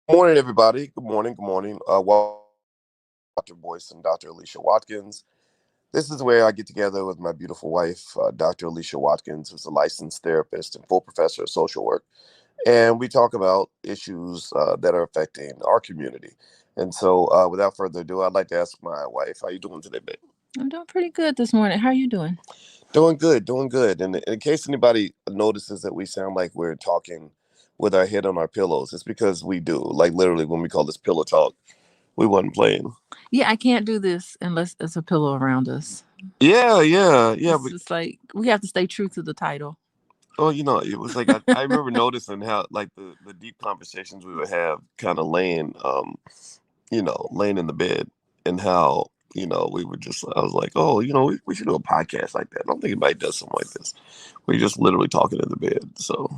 Morning, everybody. Good morning. Good morning. Welcome to Dr. Boyce and Dr. Alicia Watkins. This is where I get together with my beautiful wife, Dr. Alicia Watkins, who's a licensed therapist and full professor of social work. And we talk about issues that are affecting our community. And so, without further ado, I'd like to ask my wife, how you doing today, babe? I'm doing pretty good this morning. How are you doing? Doing good, doing good. And in case anybody notices that we sound like we're talking with our head on our pillows, it's because we do. Like literally, when we call this pillow talk, we wasn't playing. Yeah, I can't do this unless there's a pillow around us. Yeah, yeah, yeah. It's But just like we have to stay true to the title. oh, it was like I remember noticing how like the deep conversations we would have, kind of laying, laying in the bed, and how we would just. I was like, oh, we should do a podcast like that. I don't think anybody does something like this. We just literally talking in the bed. So,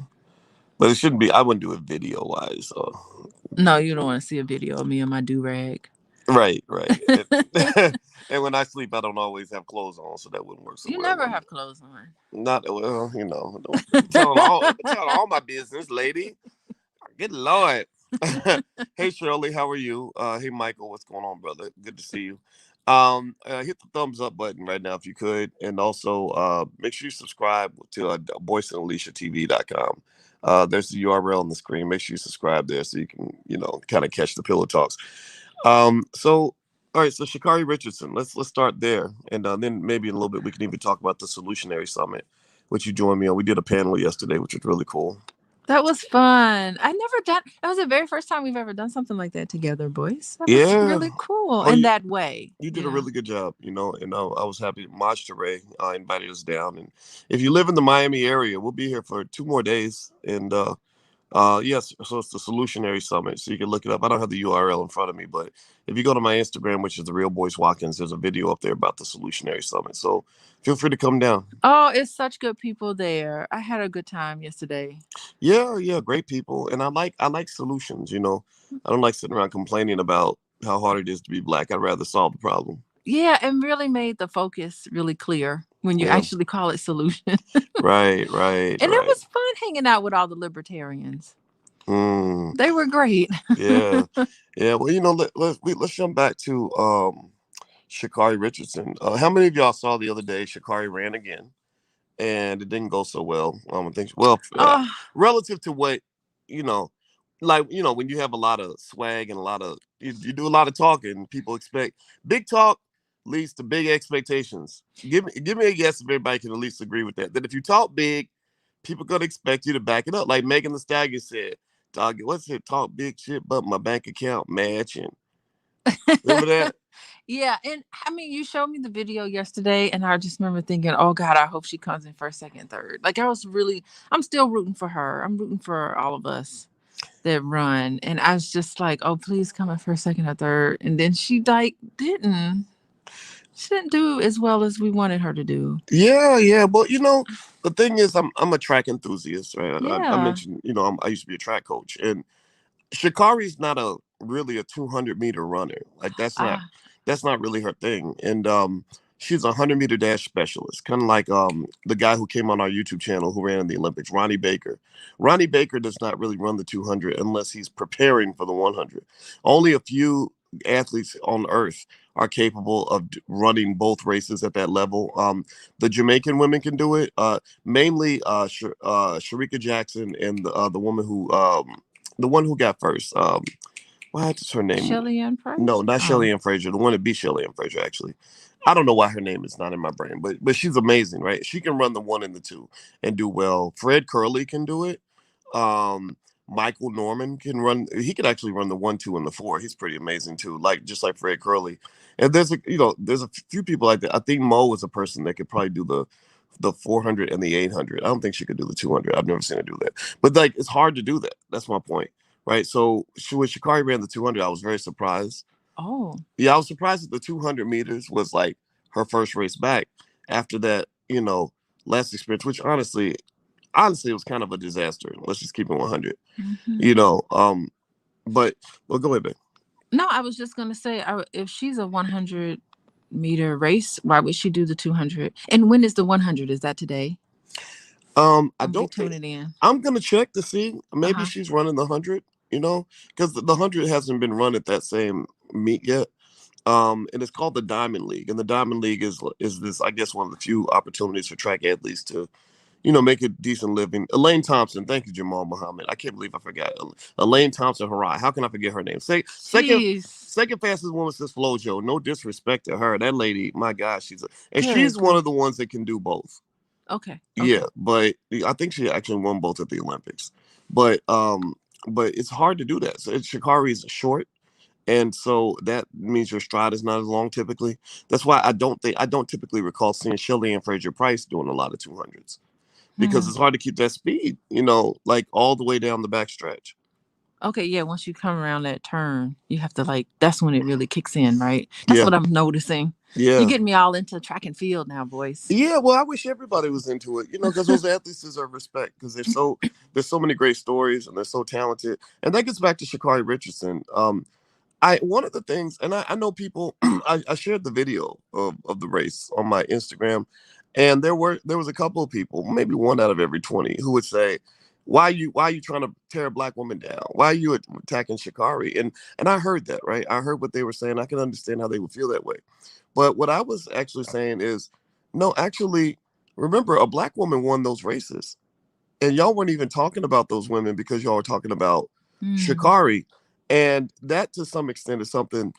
but it shouldn't be. I wouldn't do it video wise. So, No, you don't want to see a video of me and my do rag. right, right. And when I sleep, I don't always have clothes on, so that wouldn't work so You well. never have clothes on. Not well, don't telling all my business, lady. Good Lord. Hey Shirley, how are you? Hey Michael, what's going on, brother? Good to see you. Hit the thumbs up button right now if you could, and also make sure you subscribe to boyceandaliciatv.com. There's the URL on the screen. Make sure you subscribe there so you can, kind of catch the pillow talks. So all right, so Shikari Richardson, let's start there, and then maybe in a little bit we can even talk about the Solutionary Summit, which you joined me on. We did a panel yesterday, which was really cool. That was fun. I never done. That was the very first time we've ever done something like that together, boys. That was Yeah. really cool Oh, in that way. you did a Yeah. really good job, and I was happy. Maj Ray invited us down, and if you live in the Miami area, we'll be here for 2 more days, and yes, so it's the Solutionary Summit. So you can look it up. I don't have the URL in front of me, but if you go to my Instagram, which is the real Boyce Watkins, there's a video up there about the Solutionary Summit. So feel free to come down. Oh, it's such good people there. I had a good time yesterday. Yeah, yeah, great people, and I like solutions. I don't like sitting around complaining about how hard it is to be black. I'd rather solve the problem. Yeah, and really made the focus really clear when you Yeah, actually call it solution. right, right, And it right. was fun hanging out with all the libertarians. Mm, They were great. yeah, yeah. Well, let's jump back to Shikari Richardson. How many of y'all saw the other day Shikari ran again, and it didn't go so well? I think Oh, relative to what you know, when you have a lot of swag and you do a lot of talking, people expect big talk leads to big expectations. Give me a guess if everybody can at least agree with that. That if you talk big, people gonna expect you to back it up. Like Megan the Stallion said, "Dog, what's it? Talk big shit, but my bank account matching." Remember that? yeah. And I mean, you showed me the video yesterday, and I just remember thinking, oh God, I hope she comes in first, second, third. Like, I'm still rooting for her. I'm rooting for all of us that run. And I was just like, oh, please come in first, second, or third. And then she, like, didn't. She didn't do as well as we wanted her to do. Yeah, yeah. But the thing is, I'm a track enthusiast, right? I Yeah. mentioned, I used to be a track coach, and Shikari's not really a 200-meter runner. Like Ah, that's not really her thing. And she's a 100-meter dash specialist, kind of like the guy who came on our YouTube channel who ran in the Olympics, Ronnie Baker. Ronnie Baker does not really run the 200 unless he's preparing for the 100. Only a few athletes on earth are capable of running both races at that level. The Jamaican women can do it, mainly Sharika Jackson and the woman who the one who got first. What is her name? Shelly Ann No, Price? not Oh. Shelly Ann Fraser. The one that beat Shelly Ann Fraser, actually. I don't know why her name is not in my brain, but she's amazing, right? She can run the 1 and the 2 and do well. Fred Curley can do it. Um, Michael Norman can run. He could actually run the 1, 2, and the 4. He's pretty amazing too, like just like Fred Curley. And there's a few people like that. I think Mo was a person that could probably do the 400 and the 800. I don't think she could do the 200. I've never seen her do that. But like, it's hard to do that. That's my point, right? So when Shikari ran the 200, I was very surprised. Oh. Yeah, I was surprised that the 200 meters was like her first race back after that, last experience, which honestly, it was kind of a disaster. Let's just keep it 100, Hmm. you know. But well, go ahead, babe. No, I was just gonna say, if she's a 100-meter race, why would she do the 200? And when is the 100? Is that today? I I'm gonna be don't think tuning in. I'm gonna check to see. Uh Maybe huh. she's running the 100. because the 100 hasn't been run at that same meet yet. And it's called the Diamond League, and the Diamond League is this, I guess, one of the few opportunities for track athletes to make a decent living. Elaine Thompson, thank you, Jamal Muhammad. I can't believe I forgot. Elaine Thompson Harai. How can I forget her name? Jeez. Second fastest woman since Flojo. No disrespect to her. That lady, my gosh, Good she's one grief. of the ones that can do both. Okay. Yeah, Okay. but I think she actually won both at the Olympics. But it's hard to do that. So Shikari is short, and so that means your stride is not as long typically. That's why I don't typically recall seeing Shirley and Fraser Price doing a lot of 200s, because Hmm. it's hard to keep that speed, like all the way down the backstretch. Okay, yeah, once you come around that turn, you have to like that's when it really kicks in, right? That's Yeah, what I'm noticing. You're yeah, getting me all into track and field now, boys. yeah. Well, I wish everybody was into it, because those athletes deserve respect because there's so many great stories and they're so talented. And that gets back to Shikari Richardson. I one of the things, and I know people. I shared the video of the race on my Instagram, and there was a couple of people, maybe one out of every 20, who would say, why are you trying to tear a black woman down? Why are you attacking Shikari?" And I heard that, right? I heard what they were saying. I can understand how they would feel that way. But what I was actually saying is, no, actually, remember, a black woman won those races, and y'all weren't even talking about those women because y'all were talking about Mm. Shikari. And that to some extent is something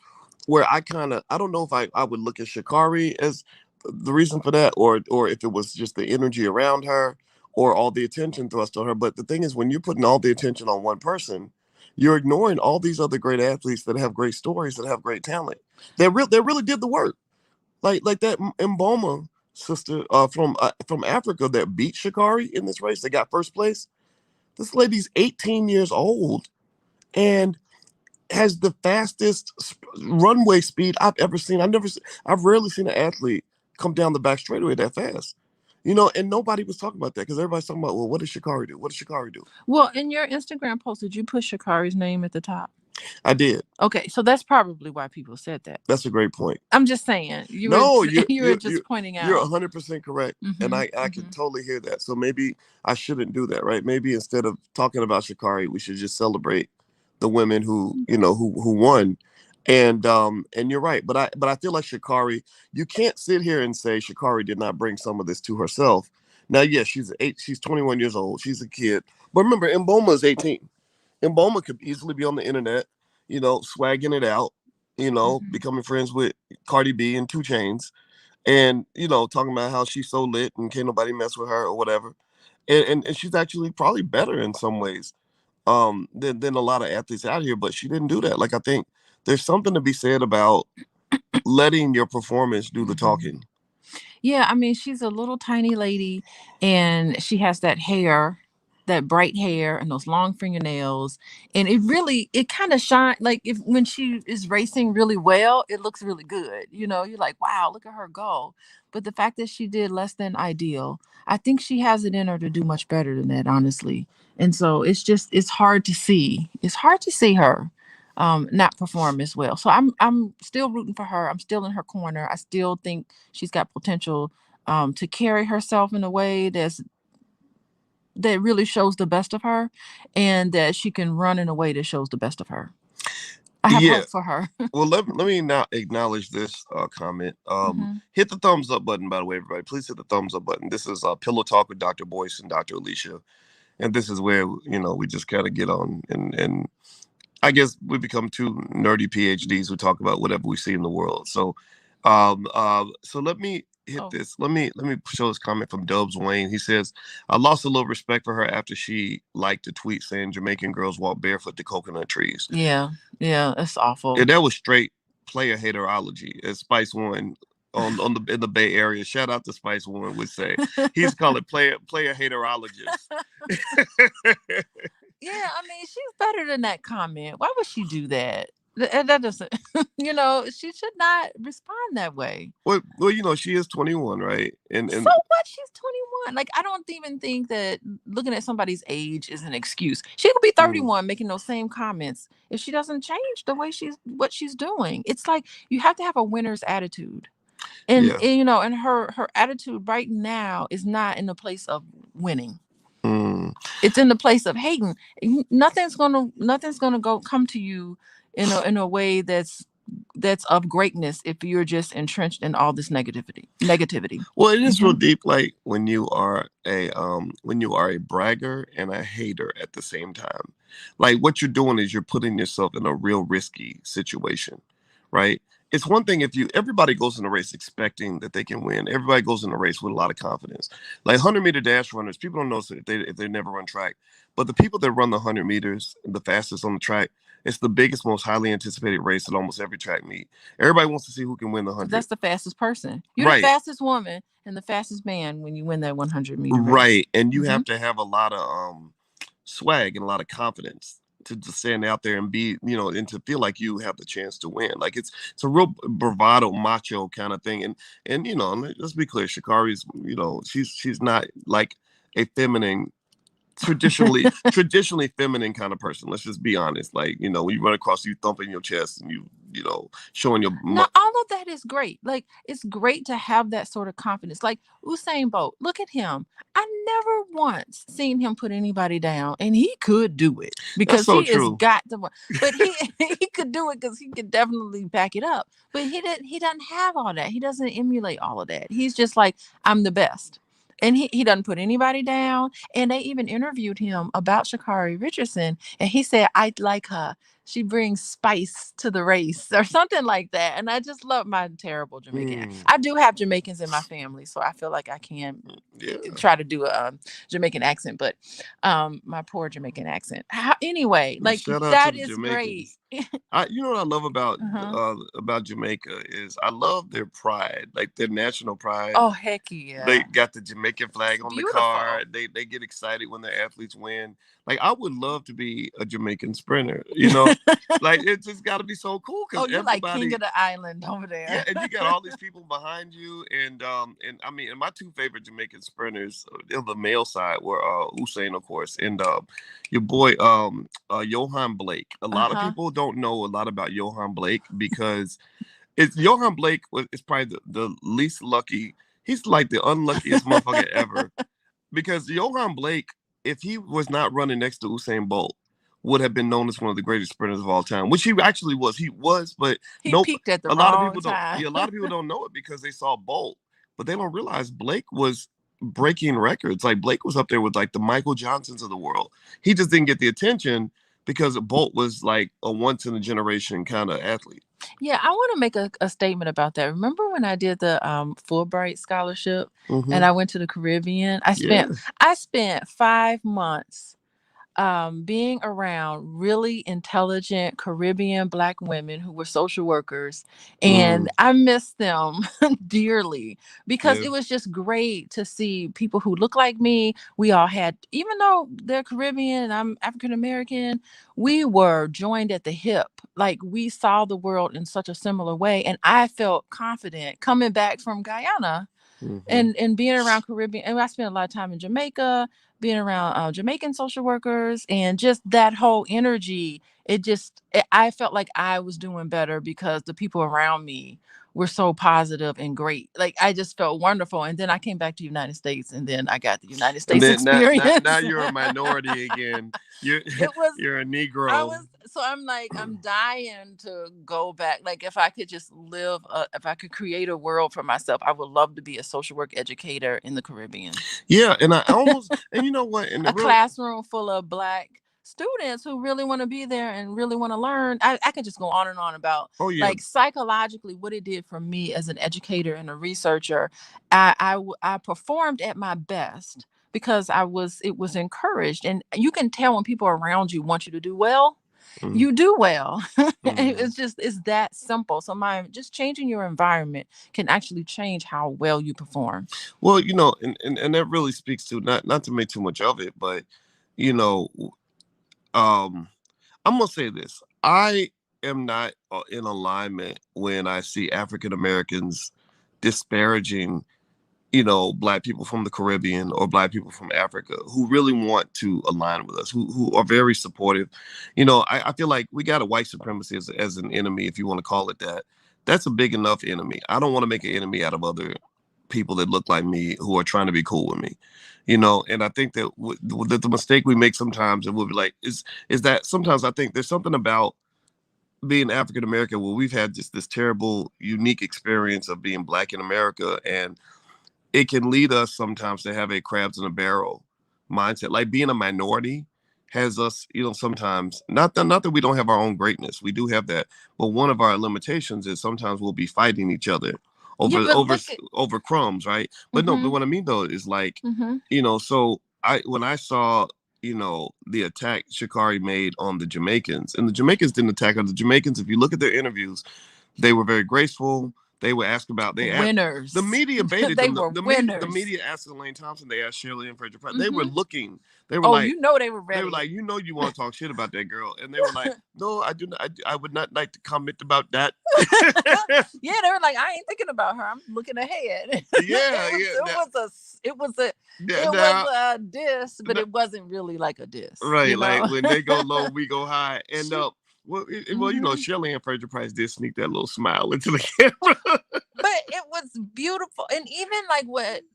where I don't know if I would look at Shikari as the reason for that, or if it was just the energy around her or all the attention thrust on her. But the thing is, when you're putting all the attention on one person, you're ignoring all these other great athletes that have great stories, that have great talent. They really did the work. Like that Mboma sister from Africa that beat Shikari in this race. They got first place. This lady's 18 years old and has the fastest runway speed I've ever seen. I've rarely seen an athlete come down the back straightaway that fast. And nobody was talking about that because everybody's talking about, well, what does Shikari do? What does Shikari do? Well, in your Instagram post, did you put Shakari's name at the top? I did. Okay, so that's probably why people said that. That's a great point. I'm just saying you were No, you were just pointing you're out. 100% correct, and Mm-hmm. I can Mm-hmm. totally hear that. So maybe I shouldn't do that, right? Maybe instead of talking about Shikari, we should just celebrate the women who won. And you're right, but I feel like Shikari, you can't sit here and say Shikari did not bring some of this to herself. Now, yes, she's 21 years old, she's a kid, but remember, Mboma is 18. Mboma could easily be on the internet, swagging it out, Mm-hmm. becoming friends with Cardi B and Two Chains, and talking about how she's so lit and can't nobody mess with her or whatever. And she's actually probably better in some ways than a lot of athletes out here, but she didn't do that. Like, I think there's something to be said about letting your performance do the Mm-hmm. talking. Yeah, I mean, she's a little tiny lady and she has that hair, that bright hair and those long fingernails. And it kind of shine like if when she is racing really well, it looks really good. You're like, wow, look at her go. But the fact that she did less than ideal, I think she has it in her to do much better than that, honestly. And so it's hard to see. It's hard to see her not perform as well. So I'm still rooting for her. I'm still in her corner. I still think she's got potential to carry herself in a way that really shows the best of her, and that she can run in a way that shows the best of her. I have Yeah. hope for her. Well, let me now acknowledge this comment. Hmm. Hit the thumbs up button, by the way, everybody. Please hit the thumbs up button. This is Pillow Talk with Dr. Boyce and Dr. Alicia. And this is where, we just kind of get on and I guess we become two nerdy PhDs who talk about whatever we see in the world. So let me hit Oh, this. Let me show this comment from Dubs Wayne. He says, "I lost a little respect for her after she liked a tweet saying Jamaican girls walk barefoot to coconut trees." yeah, yeah, that's awful. And that was straight player haterology, as Spice One on the in the Bay Area. Shout out to Spice One would say. He's called it player haterologist. Yeah, I mean, she's better than that comment. Why would she do that? That doesn't, she should not respond that way. Well, she is 21, right? So And what? She's 21. Like, I don't even think that looking at somebody's age is an excuse. She could be mm, 31 making those same comments if she doesn't change the way what she's doing. It's like you have to have a winner's attitude. And, yeah. and her attitude right now is not in the place of winning. Mm. It's in the place of hating. Nothing's gonna come to you in a way that's of greatness if you're just entrenched in all this negativity. Well, it is real Hmm. deep, like when you are a bragger and a hater at the same time. Like what you're doing is you're putting yourself in a real risky situation, right? It's one thing if everybody goes in a race expecting that they can win. Everybody goes in a race with a lot of confidence. Like 100-meter dash runners, people don't know if they never run track, but the people that run the 100 meters the fastest on the track, it's the biggest, most highly anticipated race at almost every track meet. Everybody wants to see who can win the Because 100. that's the fastest person. You're the Right. fastest woman and the fastest man when you win that 100-meter race. Right. And you Hmm. have to have a lot of swag and a lot of confidence to stand out there and be, and to feel like you have the chance to win. Like it's a real bravado, macho kind of thing. And let's be clear, Shikari's, she's not like a feminine traditionally feminine kind of person. Let's just be honest. Like, when you run across, you thumping your chest and showing your Now, all of that is great. Like, it's great to have that sort of confidence. Like Usain Bolt, look at him. I never once seen him put anybody down, and he could do it That's because so he has true. got to. But he he could do it because he could definitely back it up. But he didn't. He doesn't have all that. He doesn't emulate all of that. He's just like, I'm the best. And he doesn't put anybody down. And they even interviewed him about Sha'Carri Richardson. And he said, I like her. She brings spice to the race or something like that. And I just love my terrible Jamaican. Mm, I do have Jamaicans in my family, so I feel like I can yeah. try to do a Jamaican accent, but my poor Jamaican accent. Anyway, like Shout out to that the is great. Jamaicans. What I love Uh-huh. about Jamaica is I love their pride, like their national pride. Oh heck They yeah. got the Jamaican It's flag on the car. beautiful. They get excited when their athletes win. Like I would love to be a Jamaican sprinter. Like it's just got to be so cool because Oh, you like king everybody. of the island over Yeah, there. and you got all these people behind you, and I mean, and my two favorite Jamaican sprinters on the male side were Usain, of course, and your boy Johan Blake. A lot of Uh-huh. people don't know a lot about Johan Blake because it's Johan Blake is probably the least lucky. He's like the unluckiest motherfucker ever because Johan Blake, if he was not running next to Usain Bolt, would have been known as one of the greatest sprinters of all time, which he actually was. He was, but He nope. peaked at the A lot of wrong people don't. time. Yeah, a lot of people don't know it because they saw Bolt, but they don't realize Blake was breaking records. Like Blake was up there with like the Michael Johnsons of the world. He just didn't get the attention because Bolt was like a once in a generation kind of athlete. Yeah, I want to make a statement about that. Remember when I did the Fulbright scholarship Mm-hmm. and I went to the Caribbean? I Yeah. spent 5 months being around really intelligent Caribbean Black women who were social workers. Mm, And I miss them dearly because yeah. it was just great to see people who look like me. We all had, even though they're Caribbean and I'm African American, we were joined at the hip. Like we saw the world in such a similar way. And I felt confident coming back from Guyana Mm-hmm. and being around Caribbean, and I spent a lot of time in Jamaica, being around Jamaican social workers, and just that whole energy. I felt like I was doing better because the people around me were so positive and great. Like I just felt wonderful. And then I came back to the United States, and then I got the United And States then now experience. you're a minority again. You're It was you're a I Negro. was so I'm like I'm dying to go back. Like if I could just live, if I could create a world for myself, I would love to be a social work educator in the Caribbean. Yeah, and I almost and you know what? And the A real classroom full of Black students who really want to be there and really want to learn. I could just go on and on about oh yeah. like psychologically what it did for me as an educator and a researcher. I performed at my best because it was encouraged, and you can tell when people around you want you to do well, Mm, you do well. mhm. It's that simple. So my just changing your environment can actually change how well you perform. Well, and that really speaks to not to make too much of it, but you know, um, I'm gonna say this. I am not in alignment when I see African Americans disparaging Black people from the Caribbean or Black people from Africa who really want to align with us, who are very supportive. I feel like we got a white supremacy as an enemy, if you want to call it that. That's a big enough enemy. I don't want to make an enemy out of other people that look like me who are trying to be cool with me, you know. And I think that that the mistake we make sometimes, and we'll be like, is that sometimes I think there's something about being African American where we've had just this terrible, unique experience of being Black in America, and it can lead us sometimes to have a crabs in a barrel mindset. Like being a minority has us, you know, sometimes not that we don't have our own greatness. We do have that, but one of our limitations is sometimes we'll be fighting each other Yeah, over but look at. over crumbs, right? But no, but Mm-hmm. what I mean though is like, Mm-hmm. you know, so when I saw, you know, the attack Shikari made on the Jamaicans, and the Jamaicans didn't attack her. The Jamaicans, if you look at their interviews, they were very graceful. They were asked about. The Winners. media baited They them. were The winners. media asked Elaine Thompson. They asked Shirley and Frederick Price. They were Mm-hmm. looking. They were Oh, like. you know they were They were ready. like, you know, you want to talk shit about that girl, and they were like, no, I do not. I would not like to comment about that. Yeah, they were like, I ain't thinking about her. I'm looking ahead. Yeah, yeah. It Now, was a diss, but it wasn't really like a diss, right, you like know. when they go low, we go high, and She, well, you know, hmm Shirley and Frederick Price did sneak that little smile into the camera. but it was beautiful, and even like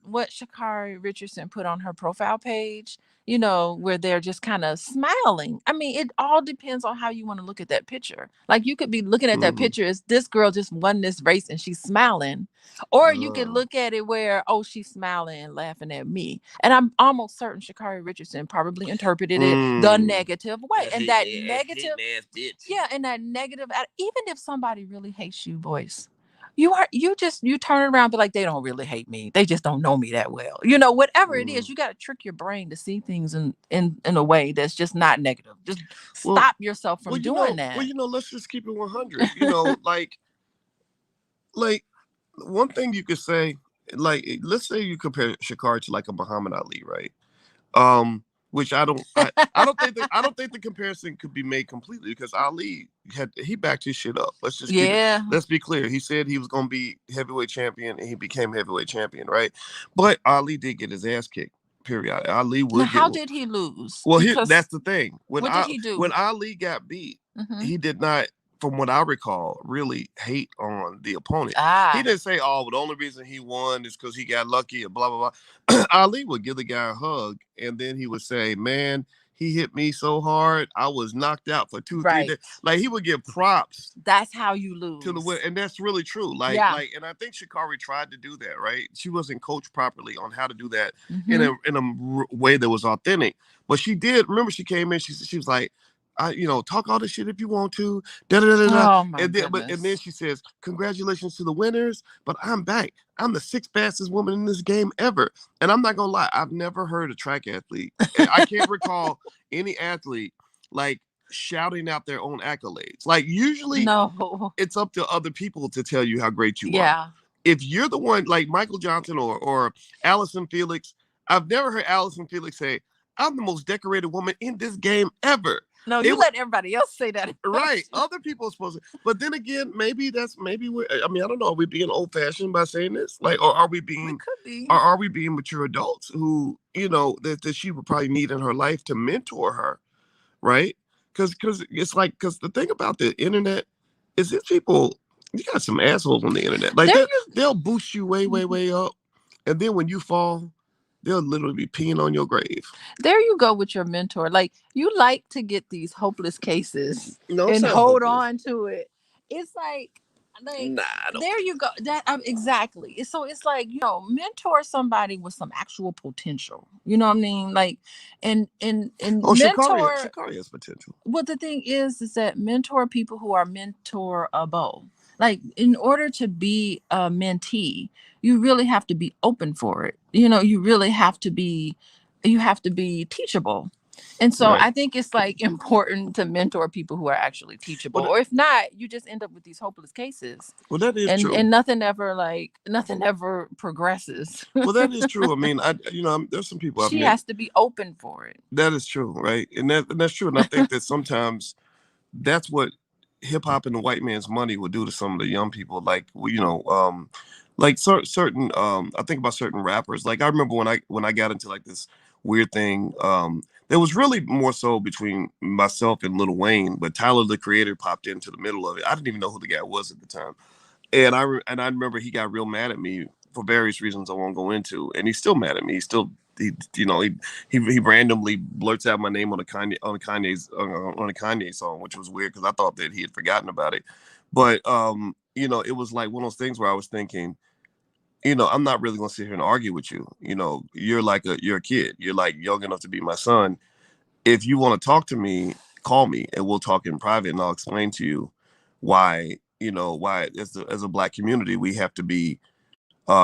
what Sha'Carri Richardson put on her profile page, you know, where they're just kind of smiling. I mean, it all depends on how you want to look at that picture. Like you could be looking at that Mhm. picture as this girl just won this race and she's smiling, or you could Uh, look at it where, oh, she's smiling and laughing at me. And I'm almost certain Sha'Carri Richardson probably interpreted it the mm, negative way, that and hit, that hit negative, ass bitch. yeah, and that negative, even if somebody really hates you, Boyce, you turn around and be like, they don't really hate me, they just don't know me that well, you know, whatever it Mm. is. You got to trick your brain to see things in a way that's just not negative. Just Well, stop yourself from doing that. let's just keep it 100. You know, like one thing you could say, like let's say you compare Shakar to like a Muhammad Ali, right? Which I don't think the comparison could be made completely because Ali he backed his shit up. Yeah. Let's be clear. He said he was gonna be heavyweight champion and he became heavyweight champion, right? But Ali did get his ass kicked. Period. Ali Now, would get how did he lose? well, here Because that's the thing. what did he When do? Ali got beat, Hmm. he did not, from what I recall, really hate on the opponent. He Ah, didn't say, "Oh, well, the only reason he won is because he got lucky," or blah blah blah. Ali would give the guy a hug, and then he would say, "Man, he hit me so hard, I was knocked out for 2 3 days." right. Like he would give props That's how you to the win, lose. and that's really true. Yeah. And I think Shikari tried to do that. Right, she wasn't coached properly on how to do that Hmm. in a way that was authentic. But she did. Remember, she came in. She was like, "I, you know, talk all this shit if you want to." Da da da da. Oh my And then goodness. she says, "Congratulations to the winners, but I'm back. I'm the sixth fastest woman in this game ever." And I'm not gonna lie, I've never heard a track athlete. I can't recall any athlete like shouting out their own accolades. Like usually No. it's up to other people to tell you how great you are. Yeah. If you're the one like Michael Johnson or Allison Felix, I've never heard Allison Felix say, "I'm the most decorated woman in this game ever." No, It you let everybody else say that about right. you. Other people are supposed to, but then again, maybe we're. I mean, I don't know. Are we being old fashioned by saying this? Like, or We could or be. are we being mature adults who you know that she would probably need in her life to mentor her, right? Because it's like because the thing about the internet is these people you got some assholes on the internet. Like There you they'll boost you way up, and then when you fall, they'll literally be peeing on your grave. there you go with your mentor. Like you like to get these hopeless cases No, it's and not hold hopeless. on to it. It's like Nah, I don't there think you go. That exactly. So it's like, mentor somebody with some actual potential. You know what I mean? Like and Oh, mentor. Shikari has potential. What the thing is that mentor people who are mentorable. Like in order to be a mentee, you really have to be open for it. You really have to be teachable. And so Right. I think it's like important to mentor people who are actually teachable. Well, Or if not, you just end up with these hopeless cases. well, that is And true. and nothing ever progresses. Well, that is true. I mean, there's some people I've She met. has to be open for it. That is true, right? And that's true. And I think that sometimes that's what hip hop and the white man's money would do to some of the young people. Like like certain I think about certain rappers. Like I remember when I got into like this weird thing. There was really more so between myself and Lil Wayne, but Tyler the Creator popped into the middle of it. I didn't even know who the guy was at the time, and I remember he got real mad at me for various reasons I won't go into, and he's still mad at me. He's still he randomly blurts out my name on a Kanye song, which was weird because I thought that he had forgotten about it. But it was like one of those things where I was thinking, I'm not really gonna sit here and argue with you. You're a kid. You're like young enough to be my son. If you want to talk to me, call me and we'll talk in private, and I'll explain to you why as a black community we have to be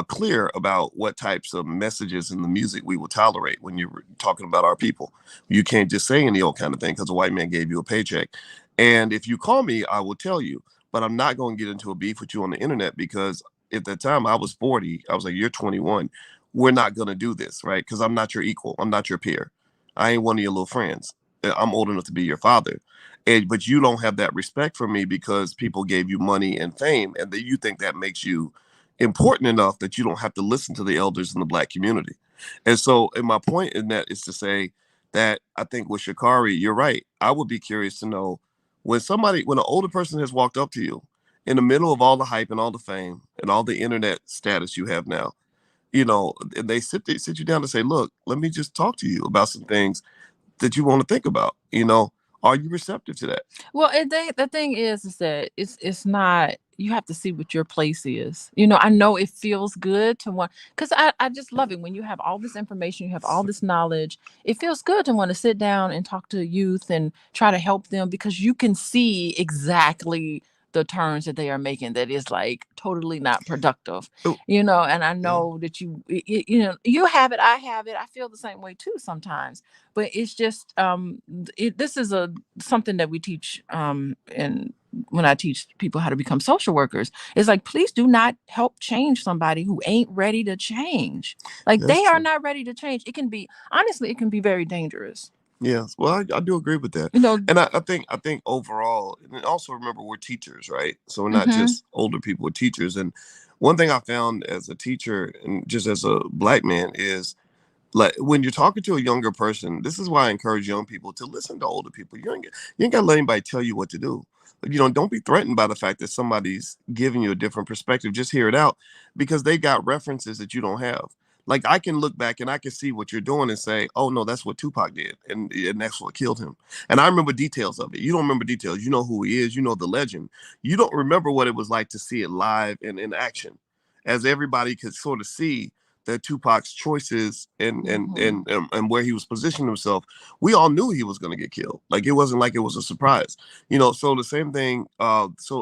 clear about what types of messages in the music we will tolerate when you're talking about our people. You can't just say any old kind of thing because a white man gave you a paycheck. And if you call me, I will tell you. But I'm not going to get into a beef with you on the internet because at that time I was 40. I was like, you're 21. We're not going to do this, right? Because I'm not your equal. I'm not your peer. I ain't one of your little friends. I'm old enough to be your father. But you don't have that respect for me because people gave you money and fame, and that you think that makes you important enough that you don't have to listen to the elders in the black community. And my point in that is to say that I think with Sha'Carri, you're right. I would be curious to know when an older person has walked up to you in the middle of all the hype and all the fame and all the internet status you have now, and they sit you down and say, look, let me just talk to you about some things that you want to think about. Are you receptive to that? Well, the thing is that it's not. You have to see what your place is. I know it feels good to want, because I just love it when you have all this information, you have all this knowledge. It feels good to want to sit down and talk to youth and try to help them because you can see exactly the turns that they are making that is like totally not productive. Oh, And I yeah. know that you have it, I have it, I feel the same way too sometimes. But it's just this is something that we teach and when I teach people how to become social workers. It's like, please do not help change somebody who ain't ready to change. Like, That's they are true. not ready to change. It can be, honestly, it can be very dangerous. Yes, well, I do agree with that, you know and I think overall, and also remember we're teachers, right? So we're not mhm. just older people; we're teachers. And one thing I found as a teacher and just as a black man is, like, when you're talking to a younger person, this is why I encourage young people to listen to older people. You ain't got to let anybody tell you what to do. Don't be threatened by the fact that somebody's giving you a different perspective. Just hear it out because they got references that you don't have. Like, I can look back and I can see what you're doing and say, "Oh no, that's what Tupac did, and that's what killed him." And I remember details of it. You don't remember details. You know who he is. You know the legend. You don't remember what it was like to see it live and in action, as everybody could sort of see that Tupac's choices and where he was positioning himself. We all knew he was going to get killed. Like, it wasn't like it was a surprise. So the same thing.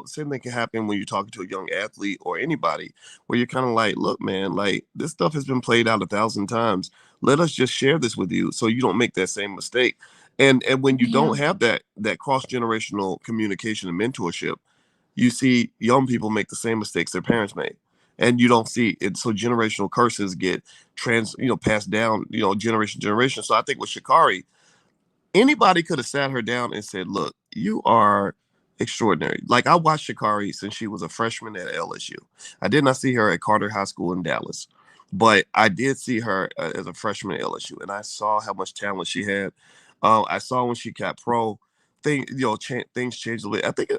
Same thing can happen when you're talking to a young athlete or anybody, where you're kind of like, look, man, like, this stuff has been played out 1,000 times. Let us just share this with you so you don't make that same mistake. And when you Yeah. don't have that cross generational communication and mentorship, you see young people make the same mistakes their parents made, and you don't see it. So generational curses get passed down, generation to generation. So I think with Shikari, anybody could have sat her down and said, look, you are extraordinary. Like, I watched Shikari since she was a freshman at LSU. I did not see her at Carter High School in Dallas, but I did see her as a freshman at LSU, and I saw how much talent she had. I saw when she got pro, things changed a little. I think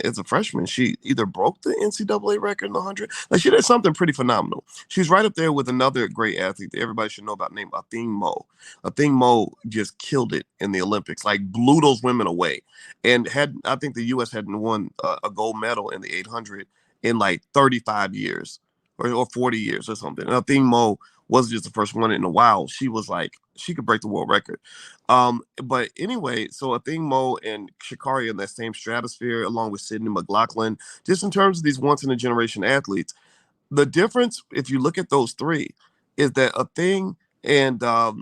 as a freshman, she either broke the NCAA record in the 100. Like, she did something pretty phenomenal. She's right up there with another great athlete that everybody should know about, named Athing Mo. Athing Mo just killed it in the Olympics, like blew those women away. And I think the U.S. hadn't won a gold medal in the 800 in like 35 years or 40 years or something. And Athing Mo wasn't just the first one in a while. She was like, she could break the world record. But anyway, so Athing Mo and Shikari in that same stratosphere, along with Sydney McLaughlin, just in terms of these once in a generation athletes. The difference, if you look at those three, is that a thing and the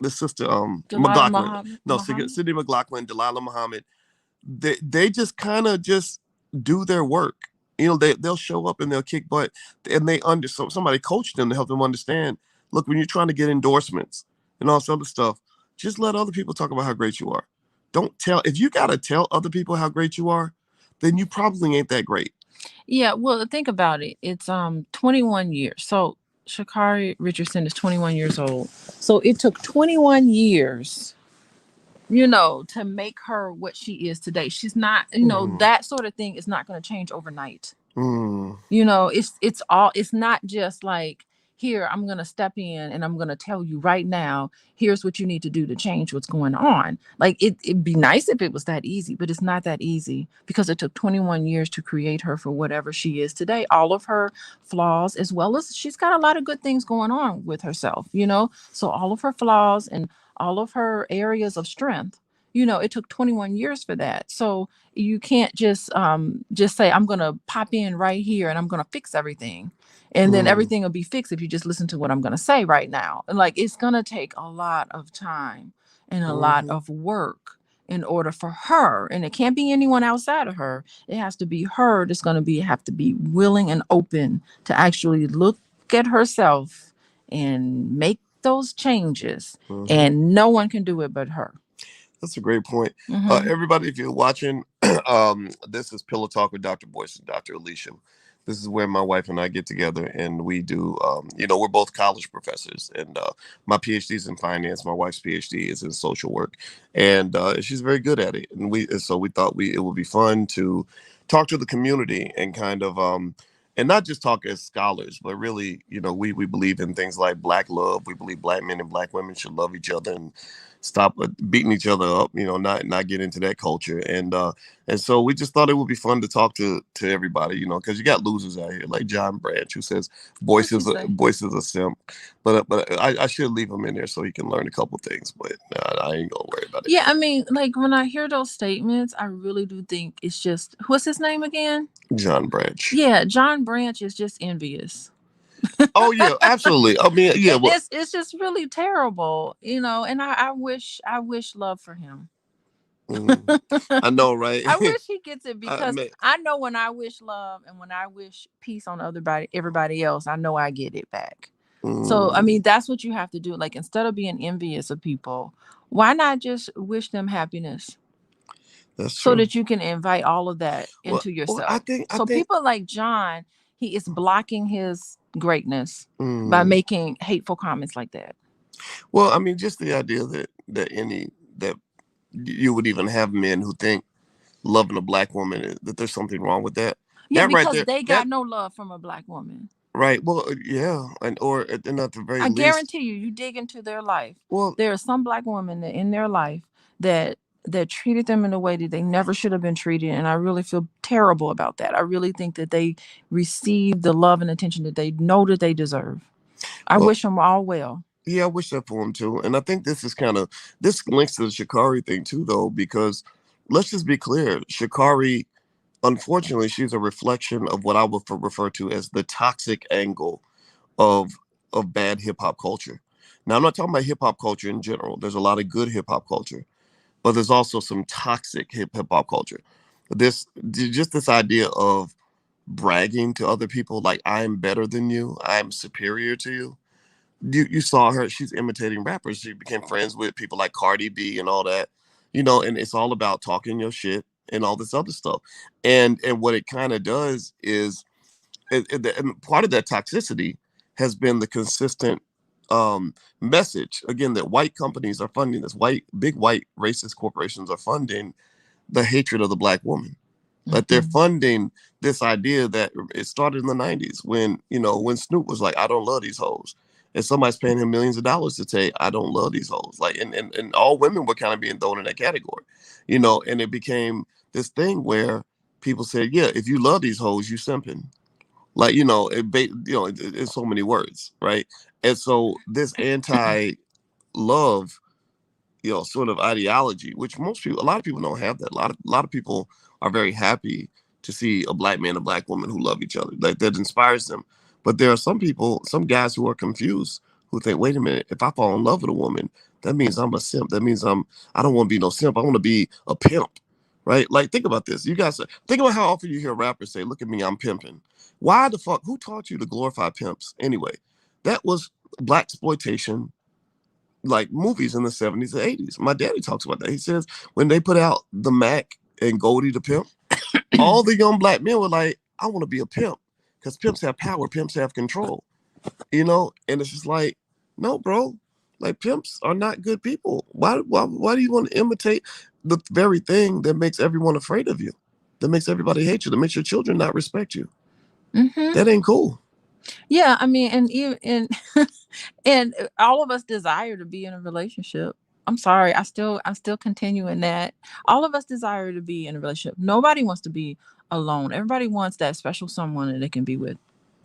sister Delilah McLaughlin, Muhammad. no, Sydney McLaughlin, Delilah Muhammad, they just kind of just do their work. They'll show up and they'll kick butt, and so somebody coached them to help them understand. Look, when you're trying to get endorsements and all this other stuff, just let other people talk about how great you are. Don't tell if you gotta tell other people how great you are, then you probably ain't that great. Yeah, well, think about it. It's 21 years. So Shikari Richardson is 21 years old. So it took 21 years to make her what she is today. She's not, Mm, that sort of thing is not going to change overnight. mm, It's not just like, here, I'm going to step in and I'm going to tell you right now, here's what you need to do to change what's going on. Like, it'd be nice if it was that easy, but it's not that easy, because it took 21 years to create her for whatever she is today. All of her flaws, as well as she's got a lot of good things going on with herself, so all of her flaws and all of her areas of strength, it took 21 years for that. So you can't just say, I'm gonna pop in right here and I'm gonna fix everything, and then mm, everything will be fixed if you just listen to what I'm gonna say right now. And like, it's gonna take a lot of time and a lot mm, of work in order for her, and it can't be anyone outside of her. It has to be her that's gonna have to be willing and open to actually look at herself and make those changes, mm. and no one can do it but her. That's a great point. Hmm. Everybody, if you're watching, this is Pillow Talk with Dr. Boyce and Dr. Alicia. This is where my wife and I get together and we do, we're both college professors. And my PhD is in finance. My wife's PhD is in social work. And she's very good at it. And so we thought it would be fun to talk to the community and kind of, and not just talk as scholars, but really, we believe in things like Black love. We believe Black men and Black women should love each other and stop beating each other up, not get into that culture. And so we just thought it would be fun to talk to everybody, because you got losers out here like John Branch, who says What you say? Boyce is a simp. But I should leave him in there so he can learn a couple things. But I ain't gonna worry about it. Yeah, I mean, like, when I hear those statements, I really do think it's just, what's his name again? John Branch. Yeah, John Branch is just envious. Oh yeah, absolutely. I mean, yeah. Well, It's just really terrible, and I wish love for him. mm, I know, right? I wish he gets it, I because mean, I know when I wish love and when I wish peace on everybody else, I know I get it back. So, I mm, mean, that's what you have to do. Like, instead of being envious of people, why not just wish them happiness, that's so true. that you can invite all of that into Well, I yourself? think, I So think. people like John, he is blocking his greatness by Mm, making hateful comments like that. well, I mean, just the idea that you would even have men who think loving a Black woman that there's something wrong with that. Yeah, That right because there. they That got no love from a Black woman. right. Well, yeah, and at the very I least, guarantee you, you dig into their life, well, there are some Black women in their life that treated them in a way that they never should have been treated, and I really feel terrible about that. I really think that they receive the love and attention that they know that they deserve. I well, wish them all well. yeah, I wish that for him too. And I think this links to the Shikari thing too, though, because let's just be clear, Shikari, unfortunately, she's a reflection of what I would refer to as the toxic angle of bad hip hop culture. Now, I'm not talking about hip hop culture in general. There's a lot of good hip hop culture, but there's also some toxic hip hop culture. This idea of bragging to other people like I'm better than you, I'm superior to you. You saw her; she's imitating rappers. She became friends with people like Cardi B and all that, and it's all about talking your shit and all this other stuff. And what it kind of does is, and part of that toxicity has been the consistent message again that white companies are funding this, big white racist corporations are funding the hatred of the Black woman. Like they're Mhm. funding this idea that it started in the 90s when Snoop was like, I don't love these hoes. And somebody's paying him millions of dollars to say, I don't love these hoes. Like, and all women were kind of being thrown in that category, and it became this thing where people said, yeah, if you love these hoes, you simping. Like, in so many words, right? And so this anti love, sort of ideology, which a lot of people don't have that. A lot of people are very happy to see a Black man and a Black woman who love each other. Like that inspires them. But there are some people, some guys who are confused, who think, wait a minute, if I fall in love with a woman, that means I'm a simp. That means I don't want to be no simp. I want to be a pimp. Right? Like think about this. You guys think about how often you hear rappers say, look at me, I'm pimping. Why the fuck? Who taught you to glorify pimps anyway? That was Black exploitation like movies in the 70s and 80s. My daddy talks about that. He says when they put out the Mac and Goldie the Pimp, all the young Black men were like, I want to be a pimp because pimps have power, pimps have control, And it's just like, no, bro. Like, pimps are not good people. Why do you want to imitate the very thing that makes everyone afraid of you, that makes everybody hate you, that makes your children not respect you? Hmm. That ain't cool. Yeah, I mean, and even and all of us desire to be in a relationship. I'm sorry, I'm still continuing that. All of us desire to be in a relationship. Nobody wants to be alone. Everybody wants that special someone that they can be with.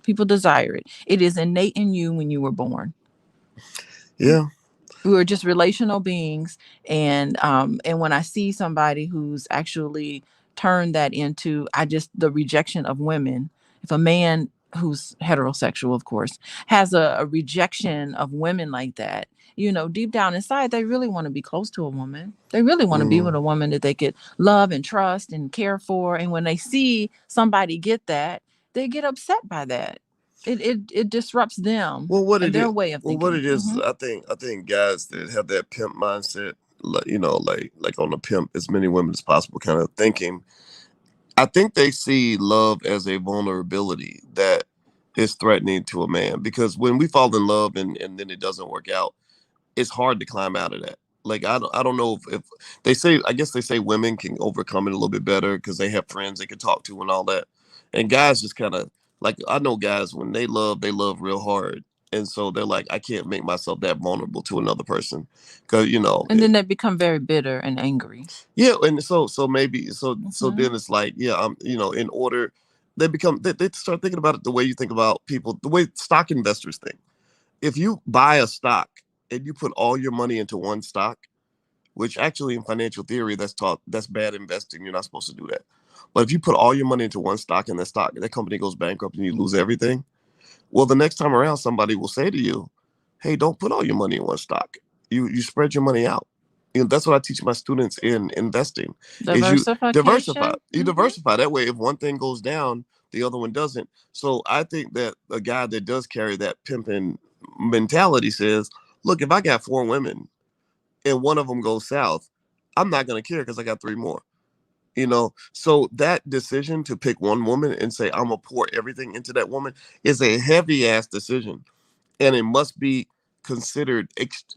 People desire it. It is innate in you when you were born. Yeah. We were just relational beings, and when I see somebody who's actually turned that into, I just, the rejection of women. If a man who's heterosexual, of course, has a rejection of women like that, deep down inside they really want to be close to a woman. They really want to be with Mm. a woman that they could love and trust and care for, and when they see somebody get that, they get upset by that. It disrupts them Well, what and it is, their way of well, what thinking. it is, I think guys that have that pimp mindset, like on the pimp as many women as possible kind of thinking. I think they see love as a vulnerability that is threatening to a man, because when we fall in love and then it doesn't work out, it's hard to climb out of that. Like, I don't know if they say, I guess they say women can overcome it a little bit better because they have friends they can talk to and all that. And guys just kind of, like, I know guys when they love real hard. And so they're like, I can't make myself that vulnerable to another person. Cause And then they become very bitter and angry. yeah. And so maybe, so Hmm. then it's like, yeah, in order, they start thinking about it the way you think about people, the way stock investors think. If you buy a stock and you put all your money into one stock, which actually in financial theory that's bad investing. You're not supposed to do that. But if you put all your money into one stock and that company goes bankrupt and you lose everything, well, the next time around somebody will say to you, "Hey, don't put all your money in one stock. You spread your money out." That's what I teach my students in investing is you diversify. Diversification. You diversify. That way if one thing goes down, the other one doesn't. So I think that a guy that does carry that pimping mentality says, "Look, if I got four women and one of them goes south, I'm not going to care because I got three more." So that decision to pick one woman and say, I'm going to pour everything into that woman is a heavy ass decision. And it must be considered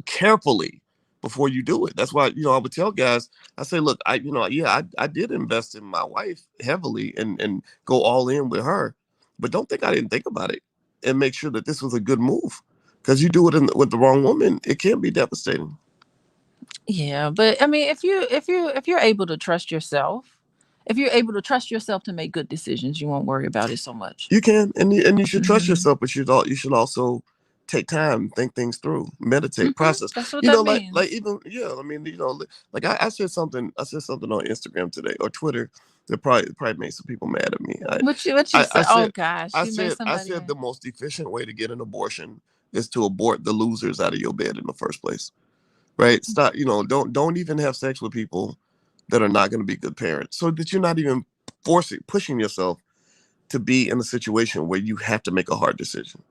carefully before you do it. That's why, I would tell guys, I say, look, I did invest in my wife heavily and go all in with her. But don't think I didn't think about it and make sure that this was a good move. Because you do it with the wrong woman, it can be devastating. Yeah, but I mean, if you're able to trust yourself, if you're able to trust yourself to make good decisions, you won't worry about it so much. You can, and you should trust Hmm. yourself, but you should also take time, think things through, meditate, Hmm. process. That's what that Like means. even I mean, like I said something on Instagram today or Twitter that probably made some people mad at me. What you I, I say? Oh said gosh, I you made said I somebody said mad. the most efficient way to get an abortion is to abort the losers out of your bed in the first place. Right? Stop. Don't even have sex with people that are not going to be good parents, so that you're not even pushing yourself to be in a situation where you have to make a hard decision.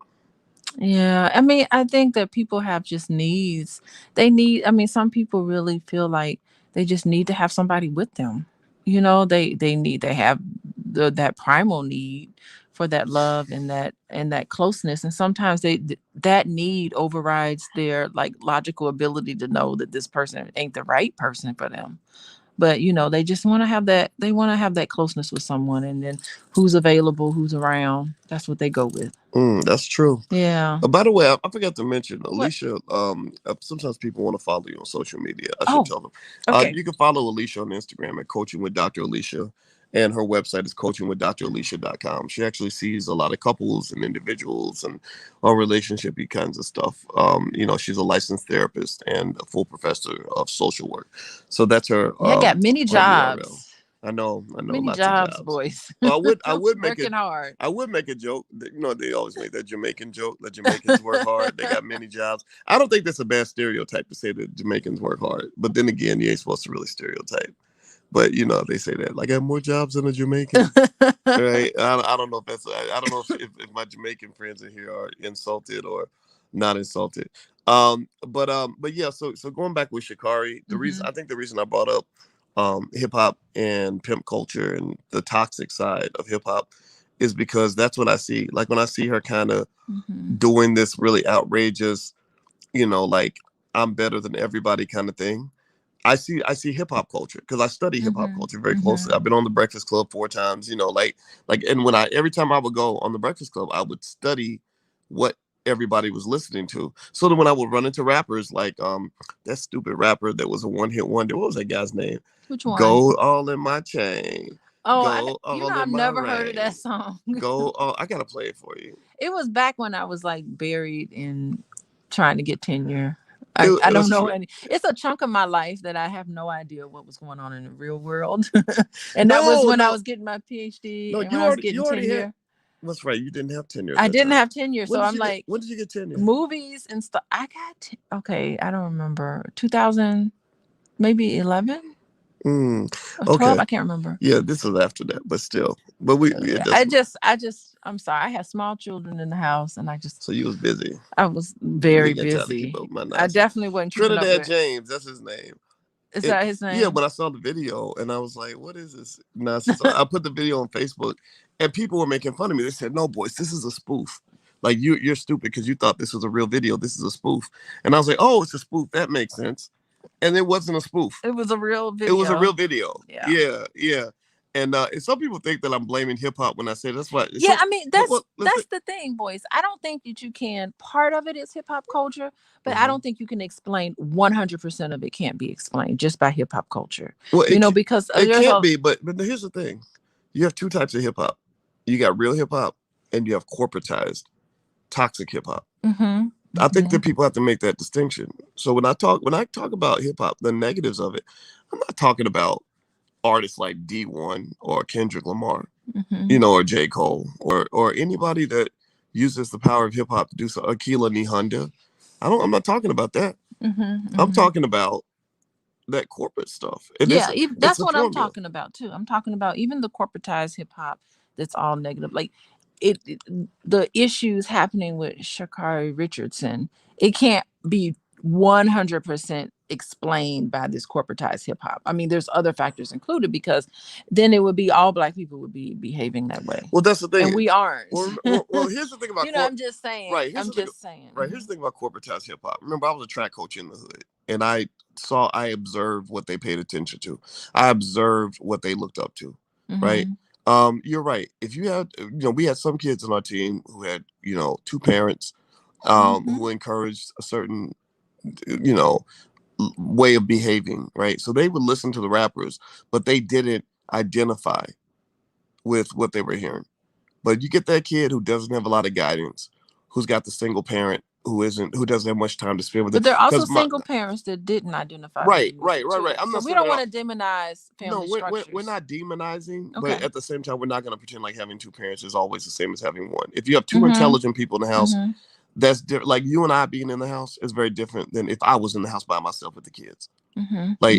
Yeah, I mean, I think that people have just needs. I mean, some people really feel like they just need to have somebody with them. They have that primal need for that love and that closeness, and sometimes that need overrides their like logical ability to know that this person ain't the right person for them. But they just want to have that. They want to have that closeness with someone, and then who's available, who's around. That's what they go with. That's true. Yeah. By the way, I forgot to mention What? Alicia. Sometimes people want to follow you on social media. I should Oh, tell them. okay. You can follow Alicia on Instagram at Coaching with Dr. Alicia, and her website is coachingwithdralicia.com. She actually sees a lot of couples and individuals and all relationshipy kinds of stuff. She's a licensed therapist and a full professor of social work. So that's her Yeah, I got many her URL. jobs. I know, Many lots of jobs, jobs. boys. Well, I would make it. Working hard. I would make a joke. They always make that Jamaican joke that Jamaicans work hard. They got many jobs. I don't think that's a bad stereotype to say that Jamaicans work hard. But then again, you ain't supposed to really stereotype. But they say that like I have more jobs than a Jamaican. Right? I don't know if that's. I don't know if my Jamaican friends in here are insulted or not insulted. But yeah. So going back with Shikari, Hmm. the reason I brought up hip hop and pimp culture and the toxic side of hip hop is because that's what I see. Like when I see her kind of Hmm. doing this really outrageous, like I'm better than everybody kind of thing. I see hip hop culture because I study hip hop culture very closely. I've been on the Breakfast Club 4 times, and when I every time I would go on the Breakfast Club, I would study what everybody was listening to. So that when I would run into rappers like that stupid rapper that was a one hit wonder, what was that guy's name? Which one? Gold all in my chain. Oh, Gold all I've in my never heard of that ring. song. Gold all, I gotta play it for you. It was back when I was like buried in trying to get tenure. It, I it don't was know any. It's a chunk of my life that I have no idea what was going on in the real world. And that was no, when I no, was getting my PhD no. and when I was getting You already had. tenure. That's right. You didn't have tenure at I that didn't time. have tenure, so I'm like, When did you get tenure? movies and stuff. I got okay. I don't remember 2000, maybe 11 or 12. Okay. I can't remember. Yeah, this was after that, but still. But it I doesn't. just, I'm sorry. I had small children in the house, and So you was busy. I was You very ain't got time to keep up busy. with my I nonsense. definitely wasn't keeping up Trinidad with. James, that's his name. Is that his Yeah, name? when I saw the video and I was like, what is this nonsense? So I put the video on Facebook and people were making fun of me. They said, no, Boyce, this is a spoof. Like you're stupid because you thought this was a real video. This is a spoof. And I was like, oh, it's a spoof. That makes sense. And it wasn't a spoof. It was a real It video. was a real video. Yeah. Yeah, yeah. And some people think that I'm blaming hip hop when I say that's why. Yeah, I mean that's the thing, Boyce. I don't think that you can. Part of it is hip hop culture, but I don't think you can explain 100% of it. Can't be explained just by hip hop culture. Well, because it can't be. But here's the thing: you have two types of hip hop. You got real hip hop, and you have corporatized, toxic hip hop. I think that people have to make that distinction. So when I talk about hip hop, the negatives of it, I'm not talking about artists like D1 or Kendrick Lamar, or J. Cole, or anybody that uses the power of hip hop to do so. Akila Nihonda. I'm not talking about that. I'm talking about that corporate stuff. That's what I'm talking about too. I'm talking about even the corporatized hip hop that's all negative. Like the issues happening with Sha'Carri Richardson, it can't be 100% explained by this corporatized hip hop. I mean, there's other factors included because then it would be all Black people would be behaving that way. Well, that's the thing, and we aren't. Well, here's the thing about I'm just saying. Right. I'm just saying. Right. Here's the thing about corporatized hip hop. Remember, I was a track coach in the hood, and I observed what they paid attention to. I observed what they looked up to. Right. You're right. If you had, we had some kids on our team who had, two parents, who encouraged a certain, way of behaving, right? So they would listen to the rappers, but they didn't identify with what they were hearing. But you get that kid who doesn't have a lot of guidance, who's got the single parent who doesn't have much time to spend with. But there are also single parents that didn't identify. Right. We don't want to demonize family structures. We're not demonizing, but at the same time, we're not going to pretend like having two parents is always the same as having one. If you have two intelligent people in the house, that's different. Like you and I being in the house is very different than if I was in the house by myself with the kids. Like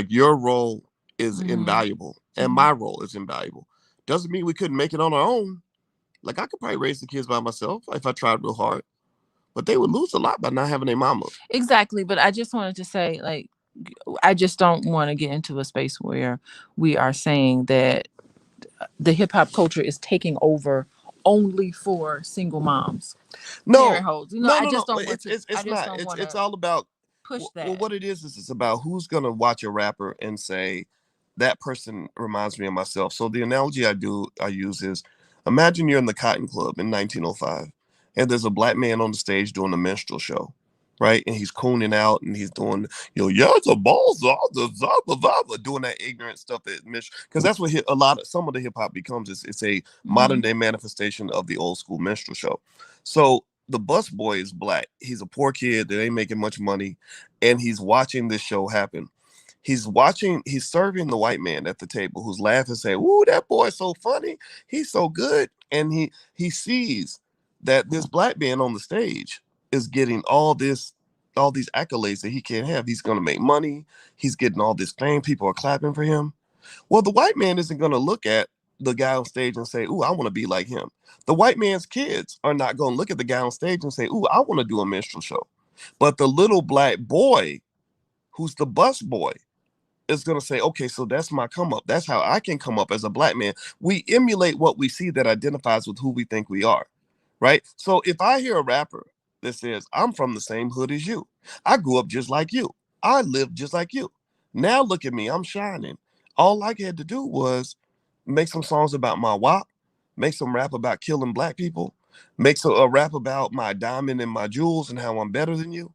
your role is invaluable, and my role is invaluable. Doesn't mean we couldn't make it on our own. Like I could probably raise the kids by myself if I tried real hard, but they would lose a lot by not having a mama. Exactly. But I just wanted to say, like, I just don't want to get into a space where we are saying that the hip hop culture is taking over only for single moms. No, I just don't want to. It's not. It's all about push that. Well, what it is it's about who's gonna watch a rapper and say that person reminds me of myself. So the analogy I use is imagine you're in the Cotton Club in 1905, and there's a Black man on the stage doing a minstrel show. Right, and he's cooning out, and he's doing, yeah, it's a balls, doing that ignorant stuff because that's what some of the hip hop becomes. It's a modern day manifestation of the old school minstrel show. So the bus boy is Black. He's a poor kid that ain't making much money, and he's watching this show happen. He's serving the white man at the table who's laughing, saying, "Ooh, that boy's so funny. He's so good," and he sees that this Black man on the stage is getting all these accolades that he can't have. He's going to make money. He's getting all this fame. People are clapping for him. Well, the white man isn't going to look at the guy on stage and say, "Ooh, I want to be like him." The white man's kids are not going to look at the guy on stage and say, "Ooh, I want to do a minstrel show." But the little Black boy, who's the bus boy, is going to say, "Okay, so that's my come up. That's how I can come up as a Black man." We emulate what we see that identifies with who we think we are. Right? So if I hear a rapper that says, I'm from the same hood as you. I grew up just like you. I lived just like you. Now look at me, I'm shining. All I had to do was make some songs about my WAP, make some rap about killing black people, make some a rap about my diamond and my jewels and how I'm better than you.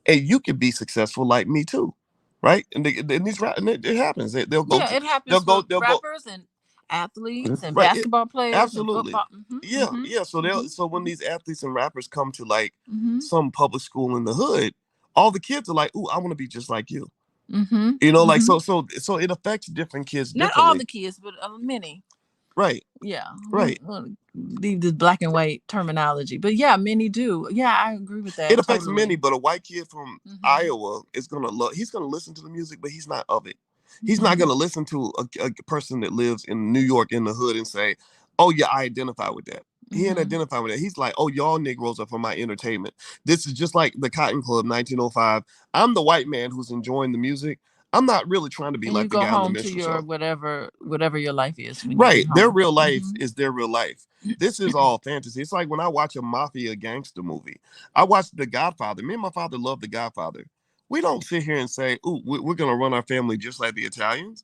And you can be successful like me too. Right? And these rap, and it happens. They'll go Yeah, to it happens for they'll go rappers and athletes and right. basketball players and Absolutely. football. Mm-hmm, Yeah, mm-hmm, yeah. So so when mm-hmm, these athletes and rappers come to like mm-hmm, some public school in the hood, all the kids are like, "Ooh, I want to be just like you." mm-hmm, You know, like mm-hmm. so it affects different kids Not all differently. the kids, but many. Right. Yeah, we Right. leave this black and white terminology, but yeah, many do. Yeah, I agree with It that affects many, totally. but a white kid from Mm-hmm, Iowa is gonna love. He's gonna listen to the music, but he's not of it. He's not mm-hmm, gonna listen to a person that lives in New York in the hood and say, "Oh yeah, I identify with that." He ain't mm-hmm. identify with that. He's like, "Oh, y'all Negroes are for my entertainment." This is just like the Cotton Club, 1905. I'm the white man who's enjoying the music. I'm not really trying to be And you like the go guy on the home to minstrel your show. whatever your life is when you Right. get Their home. real life Mm-hmm. is their real life. This is all fantasy. It's like when I watch a mafia gangster movie. I watched The Godfather. Me and my father love The Godfather. We don't sit here and say, "Ooh, we're going to run our family just like the Italians."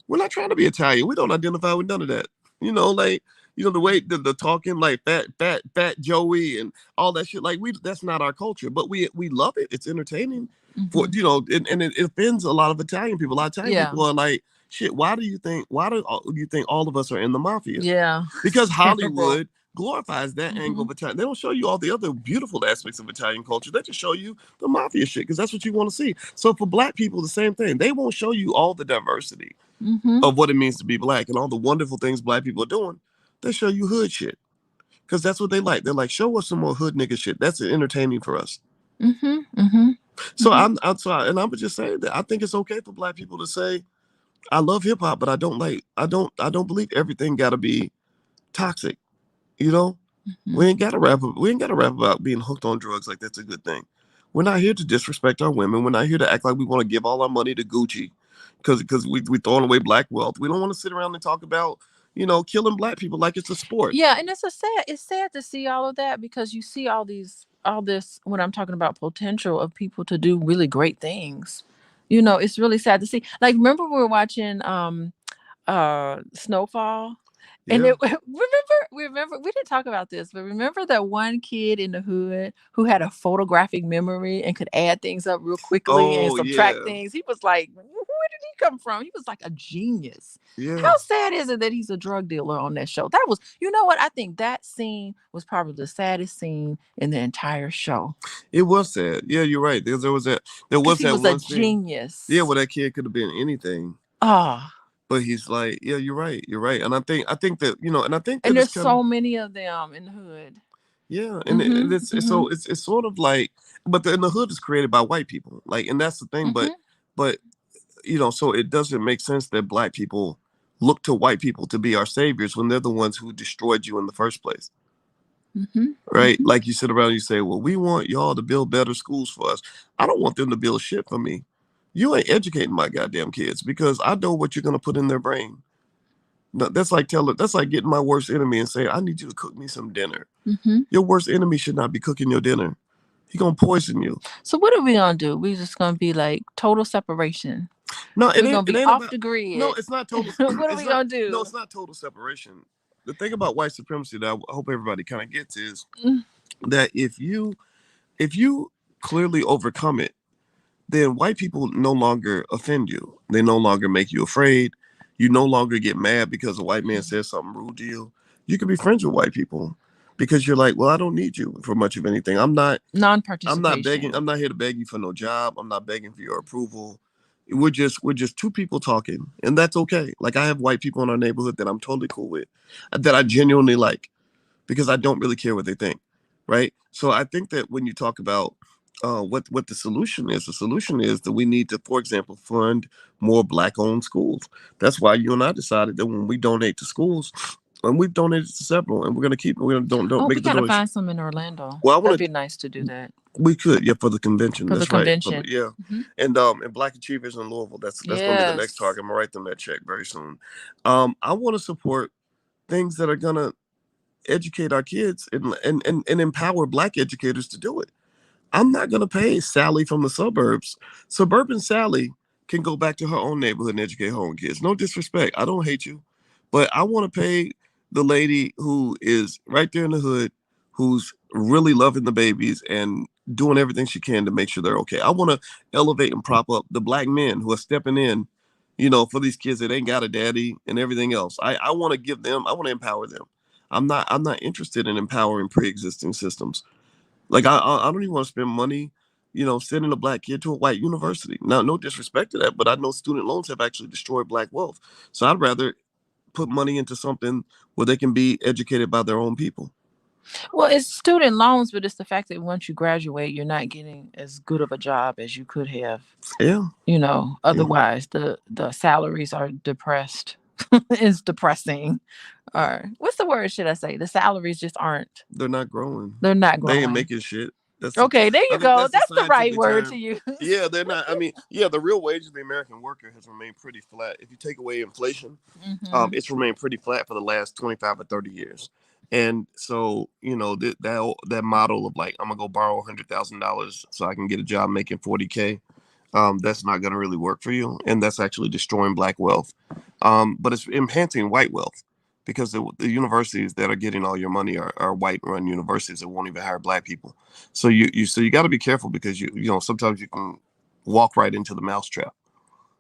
We're not trying to be Italian. We don't identify with none of that. Like, the way the talking like fat Joey and all that shit. Like that's not our culture, but we love it. It's entertaining for, Mm-hmm. and it offends a lot of Italian people. A lot of Italian Yeah, people are like, shit, why do you think all of us are in the mafia? yeah, Because it's terrible. Hollywood glorifies that angle Mm-hmm. of Italian. They don't show you all the other beautiful aspects of Italian culture. They just show you the mafia shit because that's what you want to see. So for black people, the same thing. They won't show you all the diversity Mm-hmm. of what it means to be black and all the wonderful things black people are doing. They show you hood shit because that's what they like. They're like, show us some more hood nigga shit. That's entertaining for us. Mm-hmm. Mm-hmm. So Mm-hmm. I'm sorry, and I'm just saying that I think it's okay for black people to say, I love hip hop, but I don't believe everything got to be toxic. You know, Mm-hmm. we ain't got to rap about being hooked on drugs like that's a good thing. We're not here to disrespect our women. We're not here to act like we want to give all our money to Gucci because we throwing away black wealth. We don't want to sit around and talk about killing black people like it's a sport. Yeah, and it's sad to see all of that because you see all this when I'm talking about potential of people to do really great things. It's really sad to see. Like remember we were watching Snowfall. And Yeah. remember, we didn't talk about this, but remember that one kid in the hood who had a photographic memory and could add things up real quickly and Oh subtract yeah. things. He was like, where did he come from? He was like a genius. How Yeah. sad is it that he's a drug dealer on that show? That was, you know what? I think that scene was probably the saddest scene in the entire show It was sad. Yeah, you're right. There because was he that was a one scene. Yeah, genius. where that kid could have been anything. Ah, But he's like, yeah, you're right. You're right. And I think that, and I think and that it's there's kind of, so many of them in the hood. yeah, and Mm-hmm. it's Mm-hmm. so it's sort of like, but in the hood is created by white people, like, and that's the thing. But Mm-hmm. but so it doesn't make sense that black people look to white people to be our saviors when they're the ones who destroyed you in the first place, Mm-hmm. right? Mm-hmm. Like you sit around and you say, well, we want y'all to build better schools for us. I don't want them to build shit for me. You ain't educating my goddamn kids because I know what you're gonna put in their brain. No, that's like getting my worst enemy and saying, I need you to cook me some dinner. Mm-hmm. Your worst enemy should not be cooking your dinner. He gonna poison you. So what are we gonna do? We just gonna be like total separation. No, it We're ain't. gonna It be ain't off about. the No, grid. it's not total. What are It's we not. gonna No, do? it's not total separation. The thing about white supremacy that I hope everybody kind of gets is Mm, that if you clearly overcome it, then white people no longer offend you. They no longer make you afraid. You no longer get mad because a white man says something rude to you. You can be friends with white people because you're like, well, I don't need you for much of anything. I'm not begging. Non-participation. I'm not here to beg you for no job. I'm not begging for your approval. We're just two people talking, and that's okay. Like I have white people in our neighborhood that I'm totally cool with, that I genuinely like because I don't really care what they think, right? So I think that when you talk about what the solution is that we need to, for example, fund more black-owned schools. That's why you and I decided that when we donate to schools, and we've donated to several, and we're gonna keep. We're gonna don't Oh, we make the gotta donation. find some in Orlando. Well, I That'd want be to. nice to do that We could, yeah, for the convention. for the That's right. convention. Yeah, Hmm. and Black Achievers in Louisville. That's gonna be the next Yes. target. I'm gonna write them that check very soon. I want to support things that are gonna educate our kids and empower Black educators to do it. I'm not going to pay Sally from the suburbs. Suburban Sally can go back to her own neighborhood and educate her own kids. No disrespect. I don't hate you. But I want to pay the lady who is right there in the hood, who's really loving the babies and doing everything she can to make sure they're okay. I want to elevate and prop up the Black men who are stepping in, for these kids that ain't got a daddy and everything else. I want to give them, I want to empower them. I'm not interested in empowering pre-existing systems. Like I don't even want to spend money, sending a Black kid to a white university. Now, no disrespect to that, but I know student loans have actually destroyed Black wealth. So I'd rather put money into something where they can be educated by their own people. Well, it's student loans, but it's the fact that once you graduate, you're not getting as good of a job as you could have. Yeah. Otherwise the salaries are depressed. It's depressing. Or what's the word should I say? The salaries just aren't. They're not growing. They're not growing. They ain't making shit. Okay, there you go. That's the right word to use. Yeah, they're not. I mean, yeah, the real wage of the American worker has remained pretty flat. If you take away inflation, it's remained pretty flat for the last 25 or 30 years. And so, that model of like, I'm gonna go borrow $100,000 so I can get a job making 40K. That's not gonna really work for you, and that's actually destroying Black wealth. But it's enhancing white wealth, because the universities that are getting all your money are white-run universities that won't even hire Black people. So you got to be careful, because sometimes you can walk right into the mousetrap.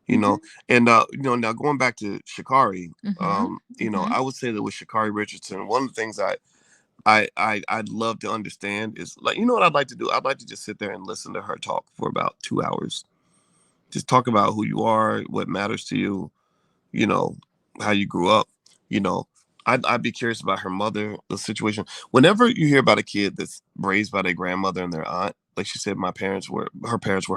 And now going back to Shikari, I would say that with Shikari Richardson, one of the things I'd love to understand is, like, what I'd like to do? I'd like to just sit there and listen to her talk for about 2 hours. Just talk about who you are, what matters to you, how you grew up. I'd be curious about her mother, the situation. Whenever you hear about a kid that's raised by their grandmother and their aunt, like she said, her parents were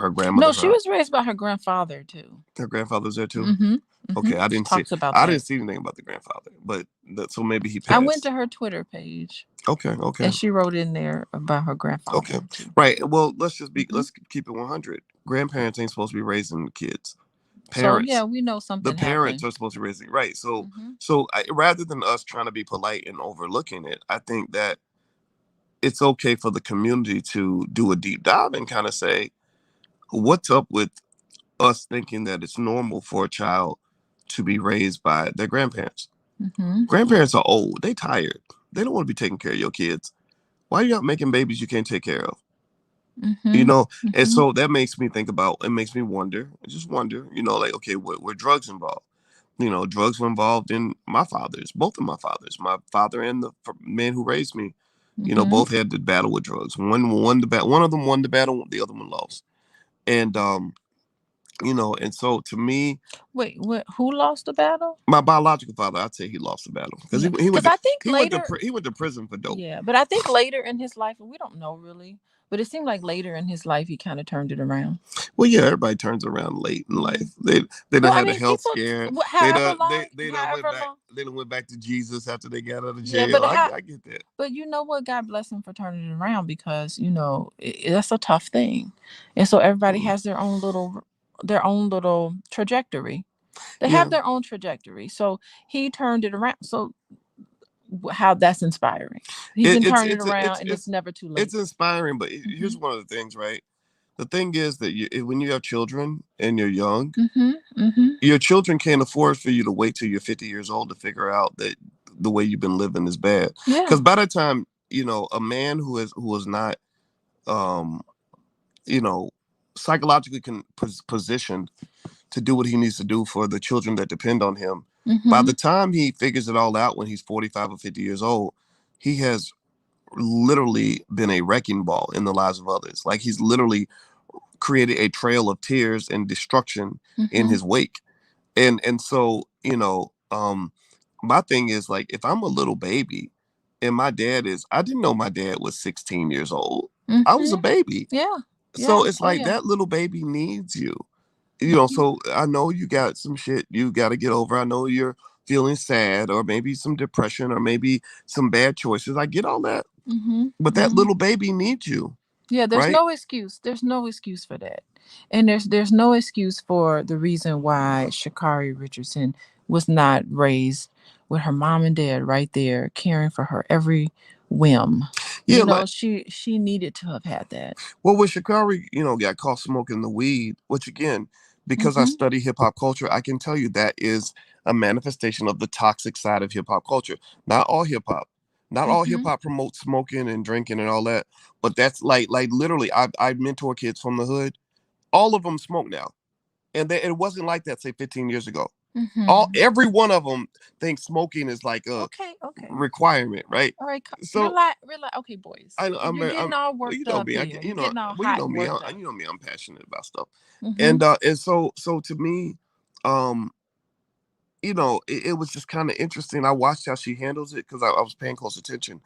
her grandmother. No, she was raised by her grandfather too. Her grandfather's there too. Mm-hmm. Okay, I didn't see. I didn't see anything about the grandfather, but so maybe he passed. I went to her Twitter page. Okay. And she wrote in there about her grandfather. Okay, too. Right. Well, let's keep it 100. Grandparents ain't supposed to be raising kids. Parents. So yeah, we know something. The parents are supposed to raise it, right? So, rather than us trying to be polite and overlooking it, I think that it's okay for the community to do a deep dive and kind of say, what's up with us thinking that it's normal for a child to be raised by their grandparents? Grandparents are old. They tired. They don't want to be taking care of your kids. Why are you out making babies you can't take care of? And so that makes me think about, it makes me wonder, like, okay, were drugs involved? Drugs were involved in both of my fathers, my father and the man who raised me, both had to battle with drugs. One of them won the battle, the other one lost. And, and so to me, wait, who lost the battle? My biological father. I'd say he lost the battle, because he went to prison for dope. Yeah, but I think later in his life, and we don't know really, but it seemed like later in his life he kind of turned it around. Well, yeah, everybody turns around late in life. They done had a health scare. They done went back to Jesus after they got out of jail. Yeah, I get that. But you know what? God bless him for turning it around, because that's a tough thing, and so everybody has their own little trajectory. They have their own trajectory. So he turned it around. So how that's inspiring. He can turn it around, and it's never too late. It's inspiring, but here's one of the things, right? The thing is that when you have children and you're young, your children can't afford for you to wait till you're 50 years old to figure out that the way you've been living is bad. Because by the time, a man who is not, psychologically positioned to do what he needs to do for the children that depend on him, by the time he figures it all out when he's 45 or 50 years old, he has literally been a wrecking ball in the lives of others. Like, he's literally created a trail of tears and destruction in his wake. And so, my thing is, like, if I'm a little baby and I didn't know my dad was 16 years old. I was a baby. Yeah. So it's like that little baby needs you. So I know you got some shit you got to get over. I know you're feeling sad, or maybe some depression, or maybe some bad choices. I get all that. But that little baby needs you. Yeah, there's no excuse. There's no excuse for that. And there's no excuse for the reason why Sha'Carri Richardson was not raised with her mom and dad right there, caring for her every whim. Yeah, You like, know, she needed to have had that. well, with Shikari, got caught smoking the weed, which again, because I Mm-hmm. study hip hop culture, I can tell you that is a manifestation of the toxic side of hip hop culture. Not all hip hop. Not all hip Mm-hmm. hop promotes smoking and drinking and all that, but that's like literally. I mentor kids from the hood. All of them smoke now, and it wasn't like that say 15 years ago. Mm-hmm. Every one of them thinks smoking is like a Okay, okay. requirement, right? All right, So relax, relax. Okay, boys, I'm, you're getting all well, you worked know up me, here. You're getting all well, you hot know and me, worked up. I'm passionate about stuff, Mm-hmm. and so to me, um, it was just kind of interesting. I watched how she handles it because I was paying close attention,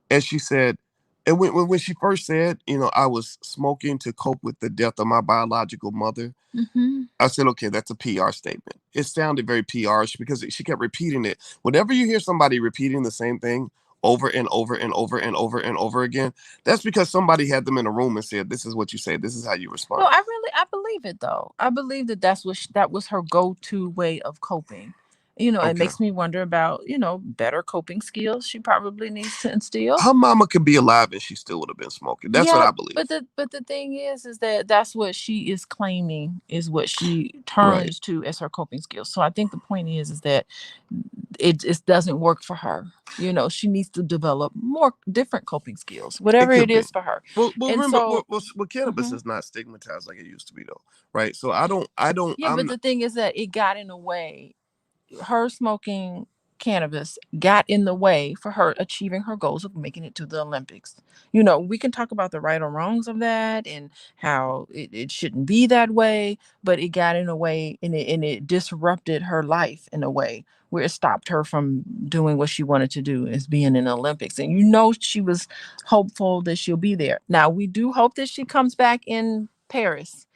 and she said, and when she first said, I was smoking to cope with the death of my biological mother. Mm-hmm. I said, okay, that's a PR statement. It sounded very PR-ish because she kept repeating it. Whenever you hear somebody repeating the same thing over and over and over and over and over again, that's because somebody had them in a room and said, this is what you say, this is how you No, respond. I believe it though. I believe that that was her go-to way of coping. It Okay. makes me wonder about better coping skills she probably needs to instill. Her mama could be alive and she still would have been smoking. That's what Yeah, I believe. but the thing is that that's what she is claiming is what she Right. turns to as her coping skills. So I think the point is that it doesn't work for her. She needs to develop more different coping skills, It whatever it could be. is for her. Well, And remember, so, cannabis mhm. is not stigmatized like it used to be, though, right? So I don't, Yeah, but the thing is that it got in the way. Her smoking cannabis got in the way for her achieving her goals of making it to the Olympics. We can talk about the right or wrongs of that and how it shouldn't be that way, but it got in a way and it disrupted her life in a way where it stopped her from doing what she wanted to do as being in the Olympics. And she was hopeful that she'll be there. Now we do hope that she comes back in Paris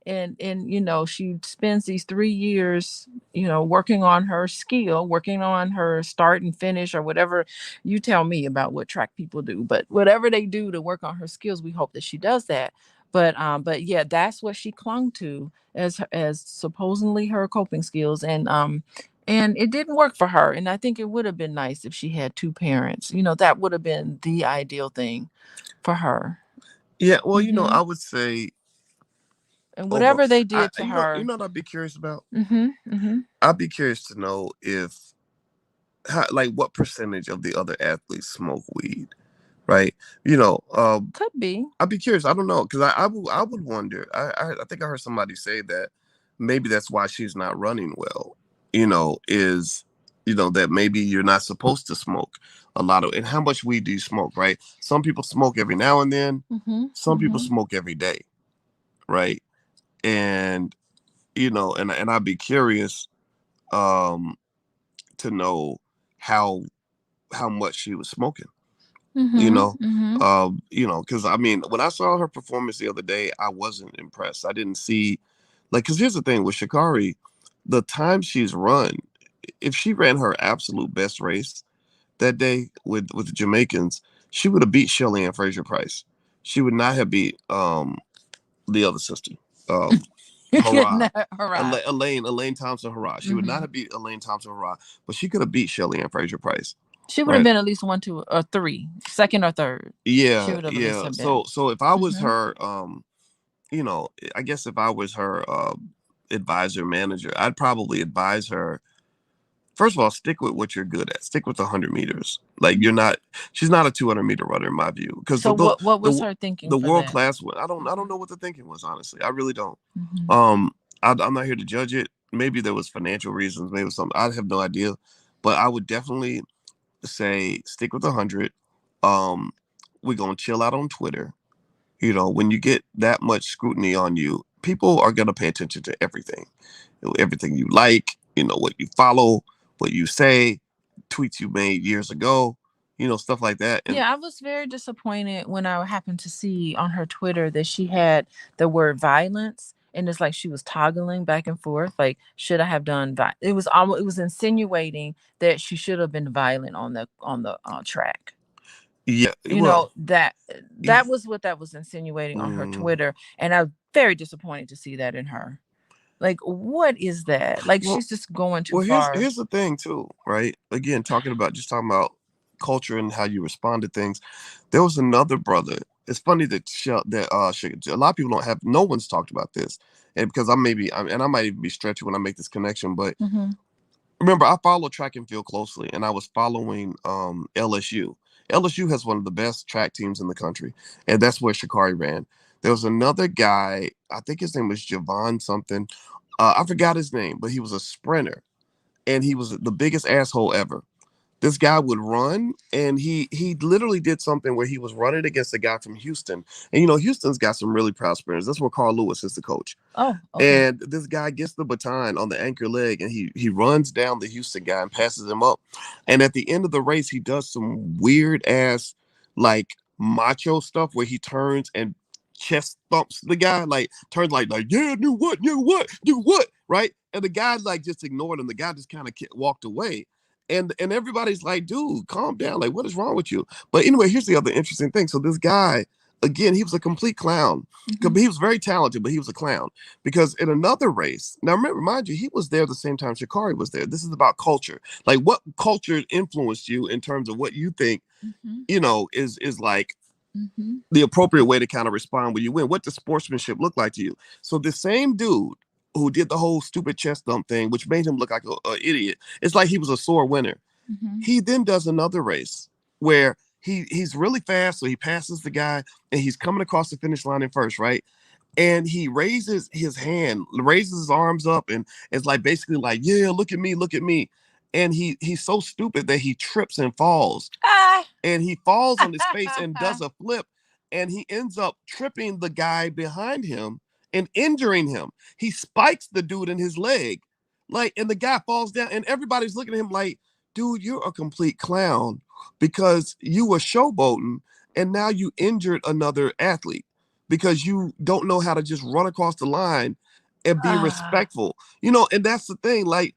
and she spends these 3 years working on her skill, working on her start and finish or whatever. You tell me about what track people do, but whatever they do to work on her skills, we hope that she does that. But yeah, that's what she clung to as supposedly her coping skills, and it didn't work for her. And I think it would have been nice if she had two parents. That would have been the ideal thing for her. yeah, well, Hmm. I would say And over, whatever they did to you her. know what I'd be curious about? Hmm. Hmm. I'd be curious to know if like what percentage of the other athletes smoke weed, right? You know, Could be. I'd be curious. I don't know because I would wonder. I think I heard somebody say that maybe that's why she's not running well. Is that maybe you're not supposed to smoke a lot of, and how much weed do you smoke, right? Some people smoke every now and then. Mhm, Some people mhm, smoke every day, right? And and I'd be curious um to know how much she was smoking. you mhm, know mhm, because I mean, when I saw her performance the other day, I wasn't impressed. I didn't see, like, because here's the thing with Shikari, the time she's run, if she ran her absolute best race that day with the Jamaicans, she would have beat Shelly and Fraser Price. She would not have beat the other sister, um Hurrah. No, hurrah. Elaine Thompson Hurrah. She would not Mhm. have beat Elaine Thompson Hurrah, but she could have beat Shelly and Fraser Price. She would have Right. been at least one, two, or three, second or third. She Yeah, would have at least yeah. have been. So if I was Mhm. her, I guess if I was her advisor manager, I'd probably advise her. First of all, stick with what you're good at. Stick with the 100 meters. Like, you're not. She's not a 200-meter runner in my view. Because So what was the her thinking the for world that? class one, I don't Mhm, know what the thinking was. Honestly, I really don't. mhm. Um, I'm not here to judge it. Maybe there was financial reasons. Maybe something. I have no idea. But I would definitely say stick with 100. Um, we're gonna chill out on Twitter. When you get that much scrutiny on you, people are going to pay attention to everything. Everything you like, what you follow, what you say, tweets you made years ago, stuff like that. And Yeah, I was very disappointed when I happened to see on her Twitter that she had the word violence, and it's like she was toggling back and forth. Like, should I have done? It was almost, it was insinuating that she should have been violent on the track. yeah, You well, know that y- that was what that was insinuating on her mm, Twitter, and I'm very disappointed to see that in her. Like, what is that? Like, Well, she's just going too well, far. here's the thing too, right? Again, talking about culture and how you respond to things. There was another brother. It's funny that a lot of people don't have. No one's talked about this, and because and I might even be stretching when I make this connection. But Mm-hmm. remember, I follow track and field closely, and I was following LSU. LSU has one of the best track teams in the country, and that's where Shikari ran. There was another guy. I think his name was Javon something. I forgot his name, but he was a sprinter and he was the biggest asshole ever. This guy would run, and he literally did something where he was running against a guy from Houston, and Houston's got some really proud sprinters. That's where Carl Lewis is the coach. Oh, okay. And this guy gets the baton on the anchor leg, and he runs down the Houston guy and passes him up. And at the end of the race, he does some weird ass like macho stuff where he turns and chest thumps the guy, like turns like yeah, do what, right? And the guy like just ignored him. The guy just kind of walked away. And everybody's like, dude, calm down. Like, what is wrong with you? But anyway, here's the other interesting thing. So this guy, again, he was a complete clown. Mm-hmm. He was very talented, but he was a clown. Because in another race, now remember, mind you, he was there the same time Sha'Carri was there. This is about culture. Like, what culture influenced you in terms of what you think, is like the appropriate way to kind of respond when you win. What does sportsmanship look like to you? So the same dude who did the whole stupid chest thump thing, which made him look like an idiot. It's like he was a sore winner. Mm-hmm. He then does another race where he's really fast, so he passes the guy, and he's coming across the finish line in first, right? And he raises his hand, raises his arms up, and it's like basically like, yeah, look at me. And he's so stupid that he trips and falls. And he falls on his face and does a flip, and he ends up tripping the guy behind him and injuring him. He spikes the dude in his leg, and the guy falls down, and everybody's looking at him like, dude, you're a complete clown because you were showboating, and now you injured another athlete because you don't know how to just run across the line and be respectful. And that's the thing, like,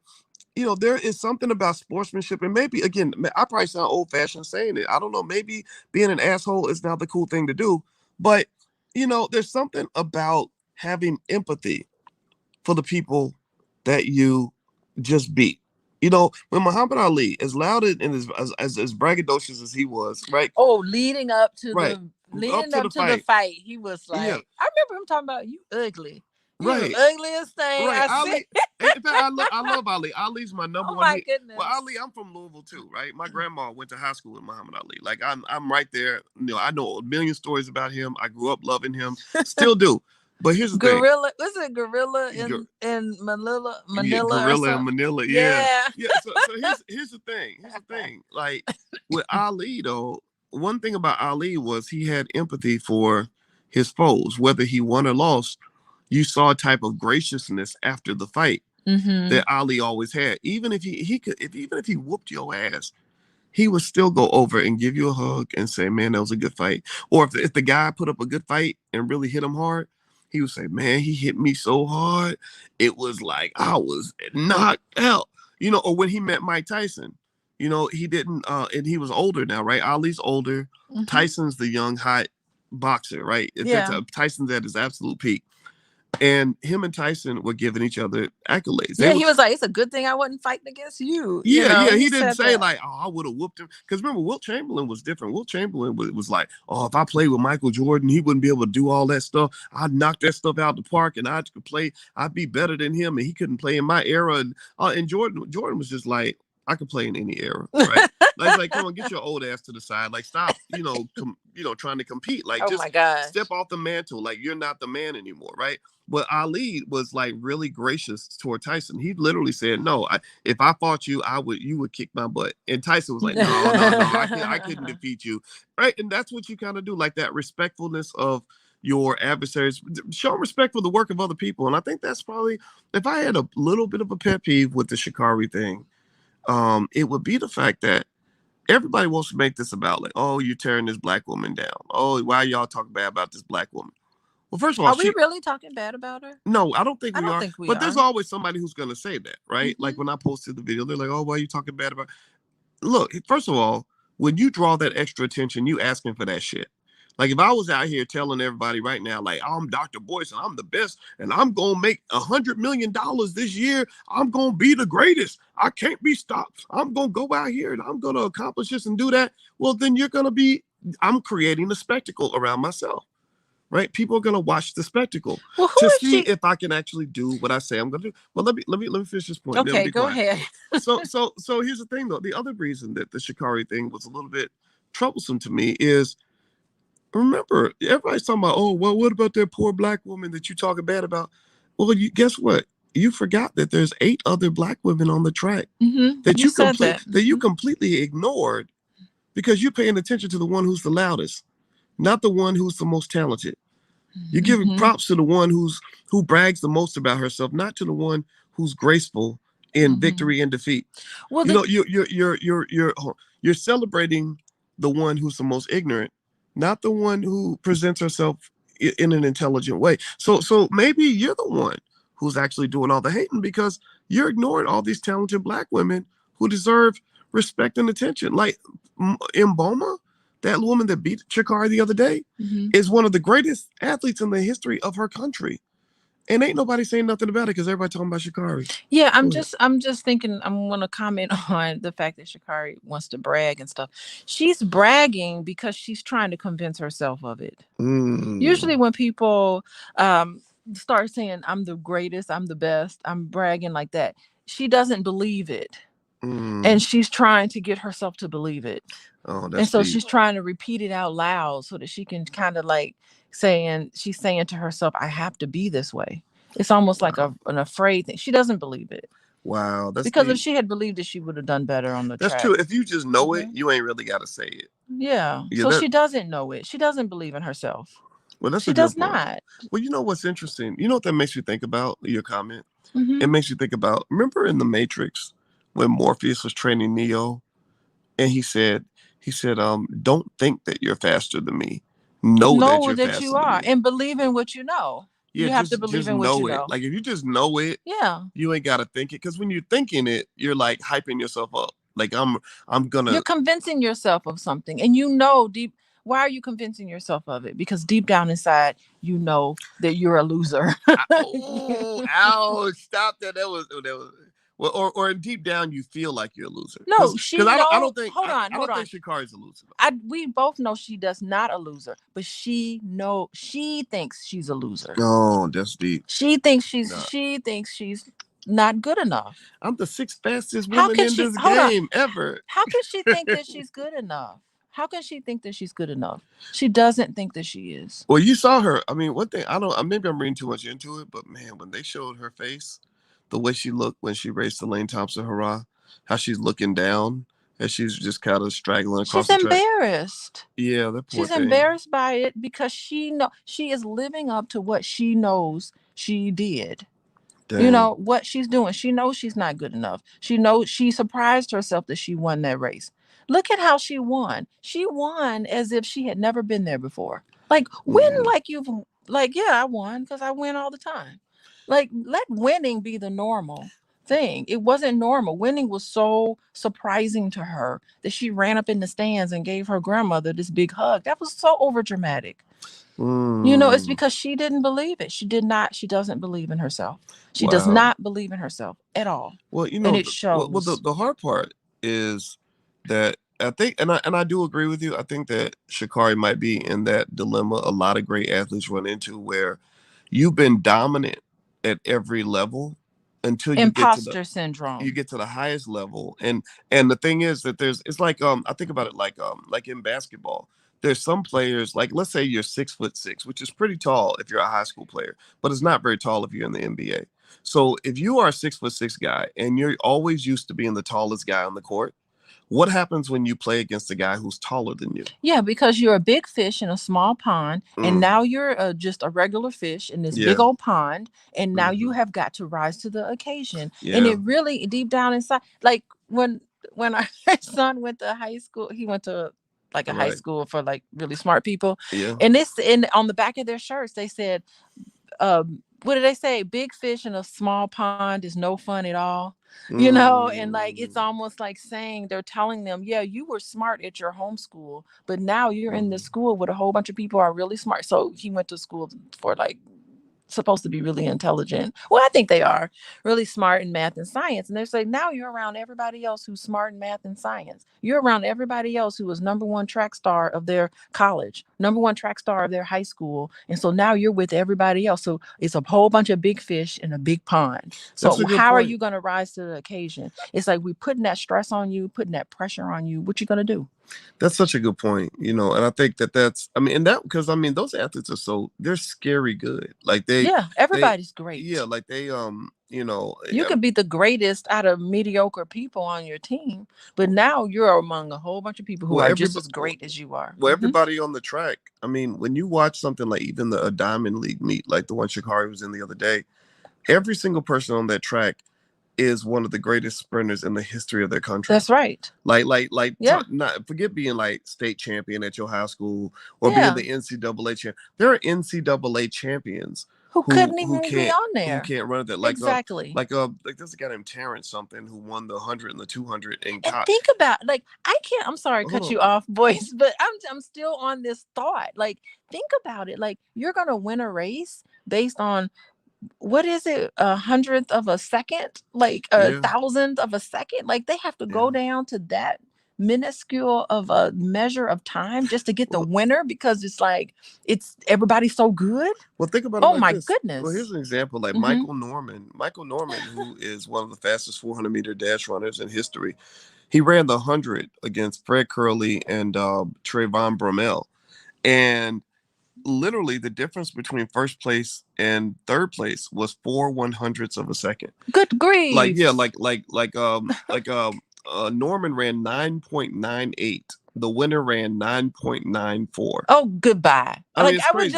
there is something about sportsmanship, and maybe, again, I probably sound old-fashioned saying it. I don't know. Maybe being an asshole is not the cool thing to do, but there's something about having empathy for the people that you just beat. When Muhammad Ali, as loud and as braggadocious as he was, right? Oh, leading up to Right. the fight, he was like, Yeah. I remember him talking about you ugly. You Right. the ugliest thing Right. I see. In fact, I love Ali. Ali's my number one. Oh my goodness. Well, Ali, I'm from Louisville too, right? My grandma went to high school with Muhammad Ali. Like I'm right there. I know a million stories about him. I grew up loving him. Still do. But here's the thing. Was it Gorilla in Manila? Yeah, Gorilla in Manila. Yeah. Yeah. So here's the thing. Here's the thing. Like with Ali though, one thing about Ali was he had empathy for his foes, whether he won or lost. You saw a type of graciousness after the fight that Ali always had. Even if even if he whooped your ass, he would still go over and give you a hug and say, man, that was a good fight. Or if the guy put up a good fight and really hit him hard, he would say, man, he hit me so hard. It was like I was knocked out. Or when he met Mike Tyson, he didn't, and he was older now, right? Ali's older. Tyson's the young, hot boxer, right? Tyson's at his absolute peak. And him and Tyson were giving each other accolades. He was like, it's a good thing I wasn't fighting against you. Yeah. He didn't say like, oh, I would have whooped him. Because remember, Wilt Chamberlain was different. Wilt Chamberlain was like, oh, if I played with Michael Jordan, he wouldn't be able to do all that stuff. I'd knock that stuff out the park, and I'd be better than him, and he couldn't play in my era. And Jordan was just like, I could play in any era, right? Like, come on, get your old ass to the side. Like, stop, trying to compete. Like, just step off the mantle. Like, you're not the man anymore, right? But Ali was like really gracious toward Tyson. He literally said, "No, if I fought you, you would kick my butt." And Tyson was like, "No, I couldn't defeat you." Right? And that's what you kind of do, like that respectfulness of your adversaries. Show respect for the work of other people. And I think that's probably, if I had a little bit of a pet peeve with the Sha'Carri thing, it would be the fact that everybody wants to make this about like, oh, you're tearing this black woman down. Oh, why y'all talking bad about this black woman? Well, first of all, are we really talking bad about her? No, I don't think we are. But there's always somebody who's going to say that, right? Like when I posted the video, they're like, oh, why are you talking bad about? Look, first of all, when you draw that extra attention, you asking for that shit. Like if I was out here telling everybody right now, like I'm Dr. Boyce and I'm the best and I'm gonna make $100 million this year, I'm gonna be the greatest. I can't be stopped. I'm gonna go out here and I'm gonna accomplish this and do that. Well, then I'm creating a spectacle around myself. Right? People are gonna watch the spectacle Well, who to is see she? if I can actually do what I say I'm gonna do. Well, let me finish this point. Then Okay, be go quiet. ahead. So here's the thing though. The other reason that the Shikari thing was a little bit troublesome to me is, remember, everybody's talking about, oh, well, what about that poor black woman that you talking bad about? Well, guess what? You forgot that there's 8 other black women on the track that You said that. that you completely ignored because you're paying attention to the one who's the loudest, not the one who's the most talented. You're giving props to the one who brags the most about herself, not to the one who's graceful in victory and defeat. Well, you're celebrating the one who's the most ignorant, not the one who presents herself in an intelligent way. So maybe you're the one who's actually doing all the hating because you're ignoring all these talented black women who deserve respect and attention. Like Mboma, that woman that beat Sha'Carri the other day, is one of the greatest athletes in the history of her country. And ain't nobody saying nothing about it because everybody talking about Sha'Carri. Yeah, I'm just thinking I'm gonna comment on the fact that Shikari wants to brag and stuff. She's bragging because she's trying to convince herself of it. Usually when people start saying I'm the greatest, I'm the best, I'm bragging like that, she doesn't believe it. And she's trying to get herself to believe it. Oh, and so she's trying to repeat it out loud so that she can kind of like she's saying to herself, I have to be this way. It's almost like an afraid thing. She doesn't believe it. Wow, that's because deep. if she had believed it, she would have done better on the That's track. true. If you just know it, you ain't really got to say it. Yeah. So she doesn't know it. She doesn't believe in herself. Well, that's she does not. Well, you know what's interesting? You know what that makes you think about, your comment? It makes you think about, remember in The Matrix when Morpheus was training Neo and he said, don't think that you're faster than me. Know that you're faster you are, than me. And believe in what you know. Yeah, you have to believe in what you know. Like if you just know it, yeah, you ain't got to think it. Because when you're thinking it, you're like hyping yourself up. Like I'm gonna. You're convincing yourself of something, and you know deep. Why are you convincing yourself of it? Because deep down inside, you know that you're a loser. Ouch! Stop that. That was. Well, or deep down, you feel like you're a loser. No, because I don't think. Hold on. I don't think Shikari's a loser. We both know she does not a loser, but she thinks she's a loser. Oh, that's deep. She thinks she's not good enough. I'm the 6th fastest woman in this game ever. How can she think that she's good enough? How can she think that she's good enough? She doesn't think that she is. Well, you saw her. I mean, one thing, maybe I'm reading too much into it, but man, when they showed her face, the way she looked when she raced Elaine Thompson Hurrah, how she's looking down as she's just kind of straggling across the track. She's embarrassed. Yeah, that poor She's embarrassed by it because she is living up to what she knows she did. Dang. You know what she's doing. She knows she's not good enough. She knows she surprised herself that she won that race. Look at how she won. She won as if she had never been there before. Like win yeah, I won because I win all the time. Like let winning be the normal thing. It wasn't normal. Winning was so surprising to her that she ran up in the stands and gave her grandmother this big hug. That was so over dramatic. You know, it's because she didn't believe it. She doesn't believe in herself. She does not believe in herself at all. Well, you know, and it shows. Well, the hard part is that I think, and I do agree with you. I think that Shikari might be in that dilemma a lot of great athletes run into, where you've been dominant at every level until you Imposter syndrome. You get to the highest level, and the thing is that it's like I think about it like in basketball. There's some players, like let's say you're 6'6", which is pretty tall if you're a high school player, but it's not very tall if you're in the NBA. So if you are a 6'6" guy and you're always used to being the tallest guy on the court, what happens when you play against a guy who's taller than you? Yeah, because you're a big fish in a small pond, and now you're just a regular fish in this big old pond, and now you have got to rise to the occasion. Yeah. And it really, deep down inside, like when our son went to high school, he went to like a high school for like really smart people. Yeah. And on the back of their shirts, they said, what do they say? Big fish in a small pond is no fun at all. And like it's Mm, almost like saying they're telling them, yeah, you were smart at your homeschool, but now you're in the mhm. school with a whole bunch of people who are really smart. So he went to school for like supposed to be really intelligent. Well, I think they are really smart in math and science. And they're saying now you're around everybody else who's smart in math and science. You're around everybody else who was number one track star of their college, number one track star of their high school. And so now you're with everybody else. So it's a whole bunch of big fish in a big pond. That's a So good how are point. you going to rise to the occasion? It's like we putting that stress on you, putting that pressure on you. What you going to do? That's such a good point, and I think that's, I mean, and that, because I mean, those athletes are they're scary good. Like Yeah, they, everybody's yeah, great. like they, You could be the greatest out of mediocre people on your team, but now you're among a whole bunch of people who well, are just as great as you are. Hmm. everybody on the track. I mean, when you watch something like even a Diamond League meet, like the one Shikari was in the other day, every single person on that track is one of the greatest sprinters in the history of their country. That's right. Yeah. Not forget being like state champion at your high school or being Yeah. the NCAA champ. There are NCAA champions Who who couldn't even be on there? can't run it. Exactly. Like there's a guy named Terrence something who won the 100 and the 200 and And got. think about like I can't. I'm sorry to Hold cut on. you off, boys, but I'm still on this thought. Like think about it. Like you're gonna win a race based on what is it, a hundredth of a second, like a Yeah, thousandth of a second, like they have to yeah. go down to that minuscule of a measure of time just to get the Well, winner because it's like it's everybody's so good. think about it Oh like my this. Well, goodness. here's an example. Like Hmm. Michael Norman, who is one of the fastest 400-meter dash runners in history. He ran the 100 against Fred Curley and Trayvon Bromell. And literally the difference between first place and third place was 4/100ths of a second. Good Like, yeah, grief. Norman ran 9.98. The winner ran 9.94. Oh, goodbye. I mean, Like it's crazy.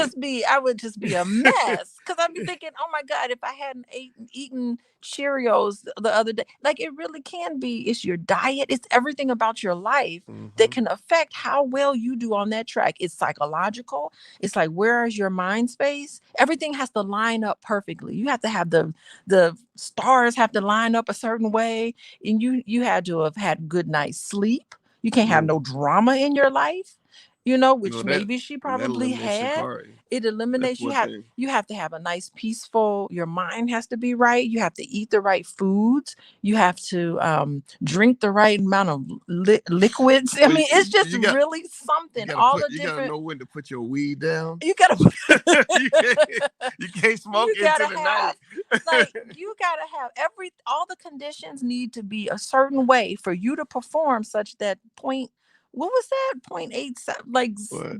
I would just be a mess because I'd be thinking, oh my God, if I hadn't eaten Cheerios the other day, like it really can be. It's your diet. It's everything about your life that Hmm. can affect how well you do on that track. It's psychological. It's like where is your mind space? Everything has to line up perfectly. You have to have the stars have to line up a certain way, and you had to have had good night's sleep. You can't have Mm. no drama in your life, which That maybe she that probably eliminates had. Shikari. It That's eliminates one thing. you have to have a nice peaceful, your mind has to be right. You have to eat the right foods. You have to drink the right amount of liquids. I Well, mean, it's just you got really something. All the you gotta different know when to put your weed down. you gotta you can't you can't smoke you into gotta the have night. like you gotta have all the conditions need to be a certain way for you to perform such that point. What was that? 0.8 like What?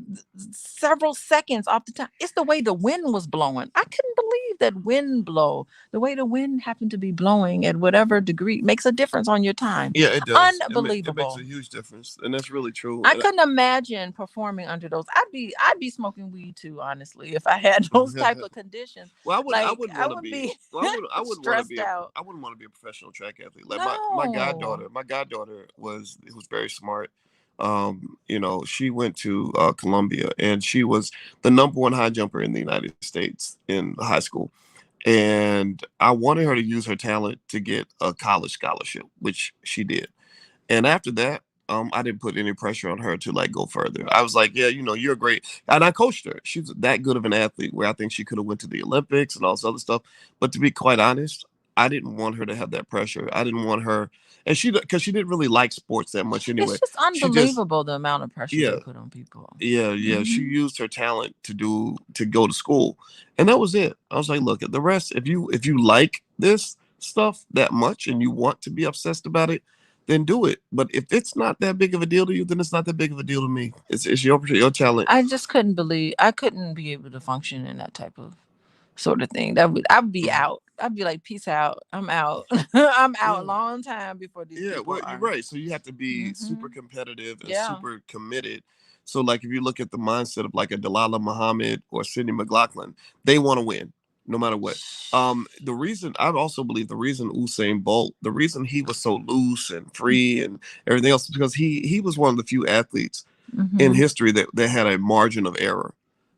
several seconds off the time. It's the way the wind was blowing. I couldn't believe that wind blow. The way the wind happened to be blowing at whatever degree makes a difference on your time. Yeah, it does. It makes a Unbelievable. huge difference, and that's really true. I couldn't imagine performing under those. I'd be smoking weed too, honestly, if I had those type of conditions. Well, I Like wouldn't I want to would be. be Well, I wouldn't want to stressed be out. I wouldn't want to be a professional track athlete. Like No. my goddaughter was very smart. She went to Columbia, and she was the number one high jumper in the United States in high school. And I wanted her to use her talent to get a college scholarship, which she did. And after that, I didn't put any pressure on her to like go further. I was like, yeah, you're great. And I coached her. She's that good of an athlete where I think she could have went to the Olympics and all this other stuff. But to be quite honest, I didn't want her to have that pressure. I didn't want her, and because she didn't really like sports that much It's anyway. just She just, unbelievable the amount of pressure yeah, they put on people. yeah. She Hmm. used her talent to go to school, and that was it. I was like, look, at the rest, if you like this stuff that much and you want to be obsessed about it, then do it. But if it's not that big of a deal to you, then it's not that big of a deal to me. It's your talent. I just couldn't believe I couldn't be able to function in that type of sort of thing. I'd be Mhm. out. I'd be like, peace out. I'm out. I'm out a Yeah. long time before these Yeah, people well, you're are. right. So you have to be Hmm. super competitive and Yeah. super committed. So, like, if you look at the mindset of like a Delilah Muhammad or Sidney McLaughlin, they want to win no matter what. The reason I also believe the reason Usain Bolt, the reason he was so loose and free and everything else, is because he was one of the few athletes in Hmm. history that had a margin of error.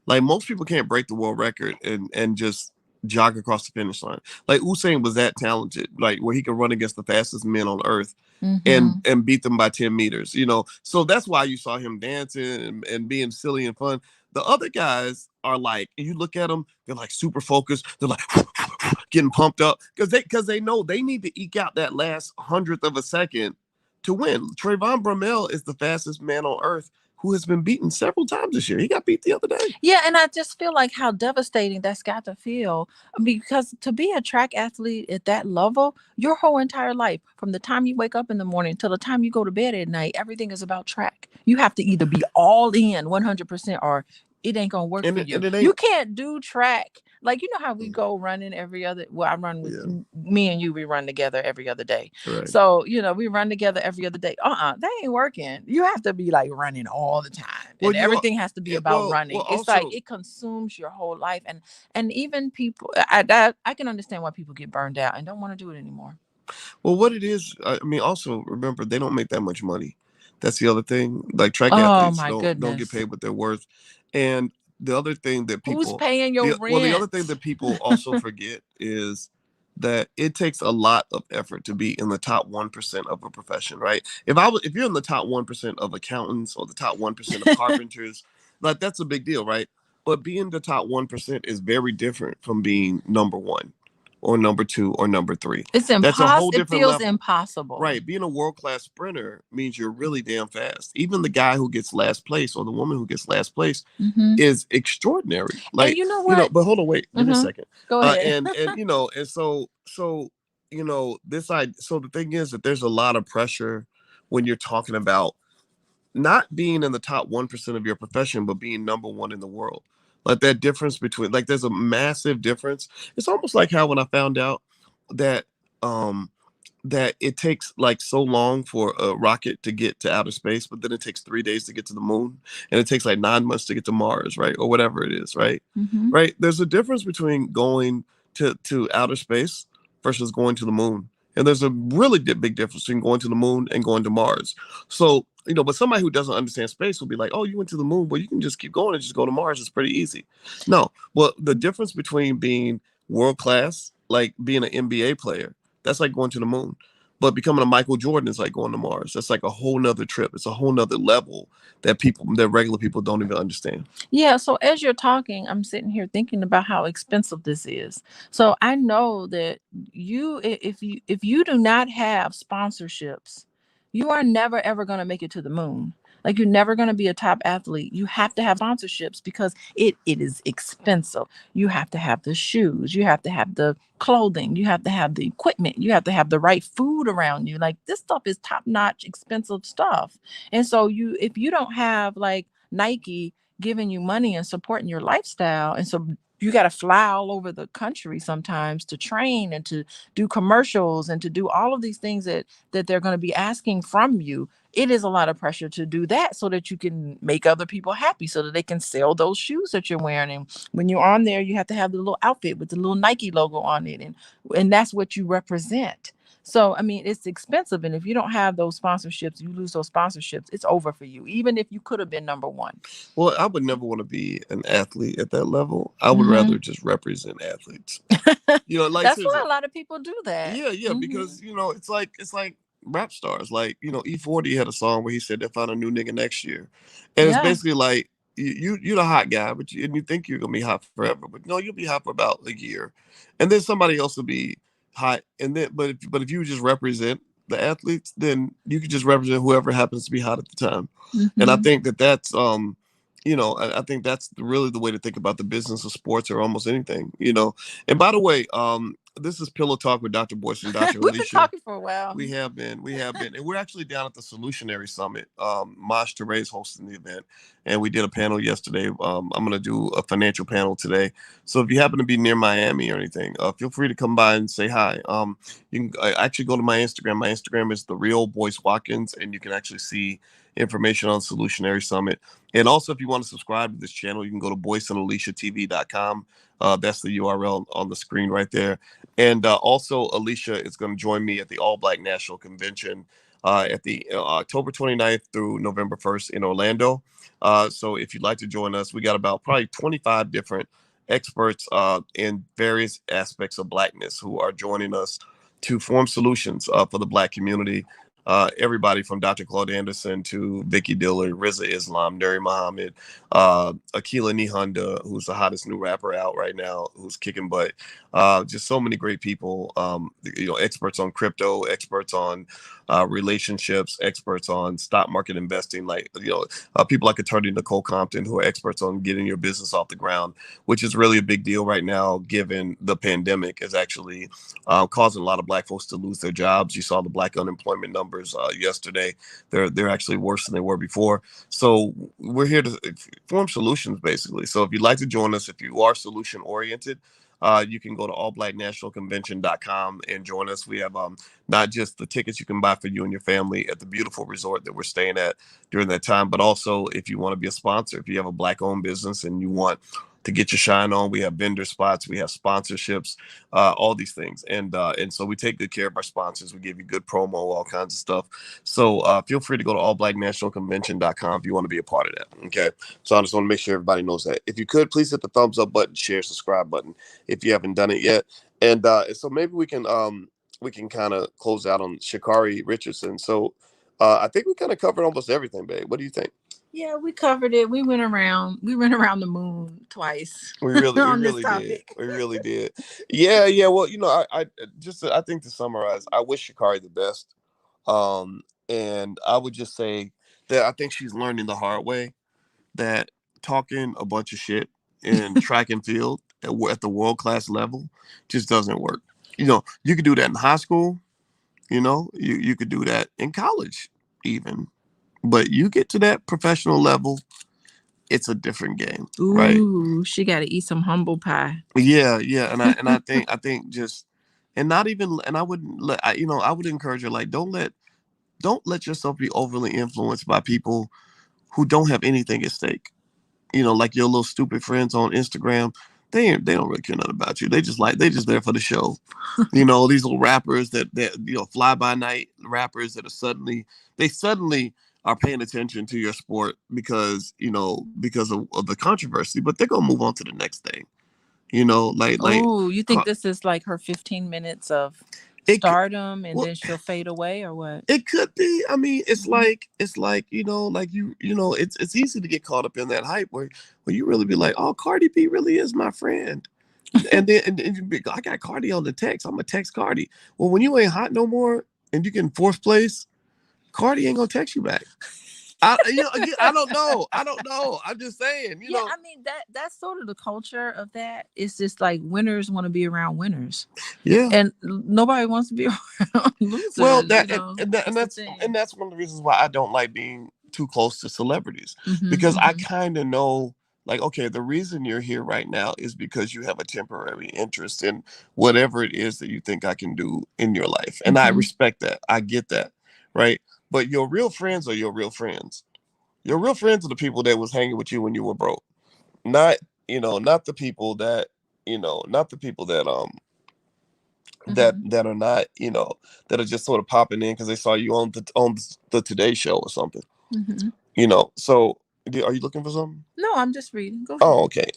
Like most people can't break the world record and just jog across the finish line. Like Usain was that talented, like where he could run against the fastest men on earth Mm-hmm. and beat them by 10 meters, you know. So that's why you saw him dancing and being silly and fun. The other guys are like, you look at them, they're like super focused. They're like getting pumped up because they know they need to eke out that last hundredth of a second to win. Trayvon Bromell is the fastest man on earth who has been beaten several times this year. He got beat the other day. Yeah, and I just feel like how devastating that's got to feel. Because to be a track athlete at that level, your whole entire life, from the time you wake up in the morning till the time you go to bed at night, everything is about track. You have to either be all in 100% or it ain't gonna work for you. And it You ain't. can't do track. Like, you know how we go running every other, well, I run with Yeah, me and you, we run together every other day. right. So, we run together every other day. That ain't working. You have to be like running all the time. Well, And everything has to be about well, running. It's like also, it consumes your whole life. And even people, I can understand why people get burned out and don't want to do it anymore. well, what it is, I mean, also remember they don't make that much money. That's the other thing. Like track Oh athletes my don't get goodness. paid what they're worth. And the other thing that Who's people paying your the other thing rent? that people also forget is that it takes a lot of effort to be in the top 1% of a profession, right? If you're in the top 1% of accountants or the top 1% of carpenters, like that's a big deal, right? But being the top 1% is very different from being number 1 or number 2 or number 3. It's That's a whole it different feels level. impossible. Right. Being a world class sprinter means you're really damn fast. Even the guy who gets last place or the woman who gets last place Hmm. is extraordinary. And Like, you know what? but hold on, wait, give me a Hmm. second. Go ahead. And and so so the thing is that there's a lot of pressure when you're talking about not being in the top 1% of your profession, but being number 1 in the world. Like that difference between, like, there's a massive difference. It's almost like how when I found out that, um, that it takes like so long for a rocket to get to outer space, but then it takes 3 days to get to the moon, and it takes like 9 months to get to Mars, right, or whatever it is, right? Hmm. Right. There's a difference between going to outer space versus going to the moon, and there's a really big difference between going to the moon and going to Mars. So but somebody who doesn't understand space will be like, "Oh, you went to the moon, well, you can just keep going and just go to Mars. It's pretty easy." No, well, the difference between being world class, like being an NBA player, that's like going to the moon. But becoming a Michael Jordan is like going to Mars. That's like a whole nother trip. It's a whole nother level that regular people don't even understand. Yeah, so as you're talking, I'm sitting here thinking about how expensive this is. So I know that if you do not have sponsorships, you are never ever going to make it to the moon. Like, you're never going to be a top athlete. You have to have sponsorships because it is expensive. You have to have the shoes, you have to have the clothing, you have to have the equipment, you have to have the right food around you. Like, this stuff is top-notch expensive stuff. And so if you don't have like Nike giving you money and supporting your lifestyle. And so you got to fly all over the country sometimes to train and to do commercials and to do all of these things that they're going to be asking from you. It is a lot of pressure to do that so that you can make other people happy, so that they can sell those shoes that you're wearing. And when you're on there, you have to have the little outfit with the little Nike logo on it, and that's what you represent. So, I mean, it's expensive. And if you don't have those sponsorships, you lose those sponsorships, it's over for you, even if you could have been number one. Well, I would never want to be an athlete at that level. I would Hmm. rather just represent athletes. Like That's why seriously. a lot of people do that. Yeah, Hmm. because it's like rap stars. Like, E40 had a song where he said they found a new nigga next year. And it's Yeah. basically like you're the hot guy, and you think you're gonna be hot forever, but no, you'll be hot for about a year. And then somebody else will be hot. And then but if you just represent the athletes, then you could just represent whoever happens to be hot at the time. And I Hmm. think that's I think that's really the way to think about the business of sports or almost anything. And by the way, this is Pillow Talk with Dr. Boyce and Dr. We've been Alicia. talking for a while. We have been, and we're actually down at the Solutionary Summit. Mosh Tere's hosting the event, and we did a panel yesterday. I'm gonna do a financial panel today. So if you happen to be near Miami or anything, feel free to come by and say hi. You can actually go to my Instagram. My Instagram is the real Boyce Watkins, and you can actually see information on Solutionary Summit. And also, if you want to subscribe to this channel, you can go to boyceandaliciatv.com. That's the URL on the screen right there. And also, Alicia is going to join me at the All Black National Convention at the October 29th through November 1st in Orlando. So if you'd like to join us, we got about probably 25 different experts in various aspects of Blackness who are joining us to form solutions for the Black community. Everybody from Dr. Claude Anderson to Vicky Dillard, Riza Islam, Nuri Muhammad, Akila Nihonda, who's the hottest new rapper out right now, who's kicking butt. Just so many great people. Experts on crypto, experts on relationships, experts on stock market investing, people like attorney Nicole Compton, who are experts on getting your business off the ground, which is really a big deal right now, given the pandemic is actually causing a lot of Black folks to lose their jobs. You saw the Black unemployment numbers yesterday; they're actually worse than they were before. So we're here to form solutions, basically. So if you'd like to join us, if you are solution oriented, you can go to allblacknationalconvention.com and join us. We have not just the tickets you can buy for you and your family at the beautiful resort that we're staying at during that time, but also if you want to be a sponsor, if you have a Black-owned business and you want to get your shine on, we have vendor spots, we have sponsorships, all these things. And so we take good care of our sponsors. We give you good promo, all kinds of stuff. So feel free to go to allblacknationalconvention.com if you want to be a part of that. Okay. So I just want to make sure everybody knows that. If you could, please hit the thumbs up button, share, subscribe button if you haven't done it yet. And so maybe we can kind of close out on Shikari Richardson. So I think we kind of covered almost everything, babe. What do you think? Yeah, we covered it. We went around the moon twice. We really on this did. topic. We really did. Yeah. Well, I think to summarize, I wish Shikari the best. And I would just say that I think she's learning the hard way that talking a bunch of shit in track and field at the world class level just doesn't work. You could do that in high school. You could do that in college even, but you get to that professional level, it's a different game. Right? Ooh, she got to eat some humble pie. Yeah, and I think just and not even and I wouldn't let I would encourage her, like, don't let yourself be overly influenced by people who don't have anything at stake. Like your little stupid friends on Instagram, they don't really care nothing about you. They just there for the show. These little rappers that fly by night rappers that suddenly are paying attention to your sport because of the controversy, but they're gonna move on to the next thing. Oh, you think this is like her 15 minutes of stardom and then she'll fade away, or what? It could be. I mean, it's like it's easy to get caught up in that hype where you really be like, oh, Cardi B really is my friend. And then and you be, I got Cardi on the text. I'm gonna text Cardi. Well, when you ain't hot no more and you get in fourth place, Cardi ain't gonna text you back. I don't know. I'm just saying. I mean that's sort of the culture of that. It's just like winners want to be around winners. Yeah, and nobody wants to be around losers. Well, and that's one of the reasons why I don't like being too close to celebrities, because I kind of know, like, okay, the reason you're here right now is because you have a temporary interest in whatever it is that you think I can do in your life, and I respect that. I get that, right? But your real friends are your real friends. Your real friends are the people that was hanging with you when you were broke, not not the people that not the people that that are not that are just sort of popping in because they saw you on the Today Show or something. So are you looking for something? No, I'm just reading. Go ahead. Oh, okay.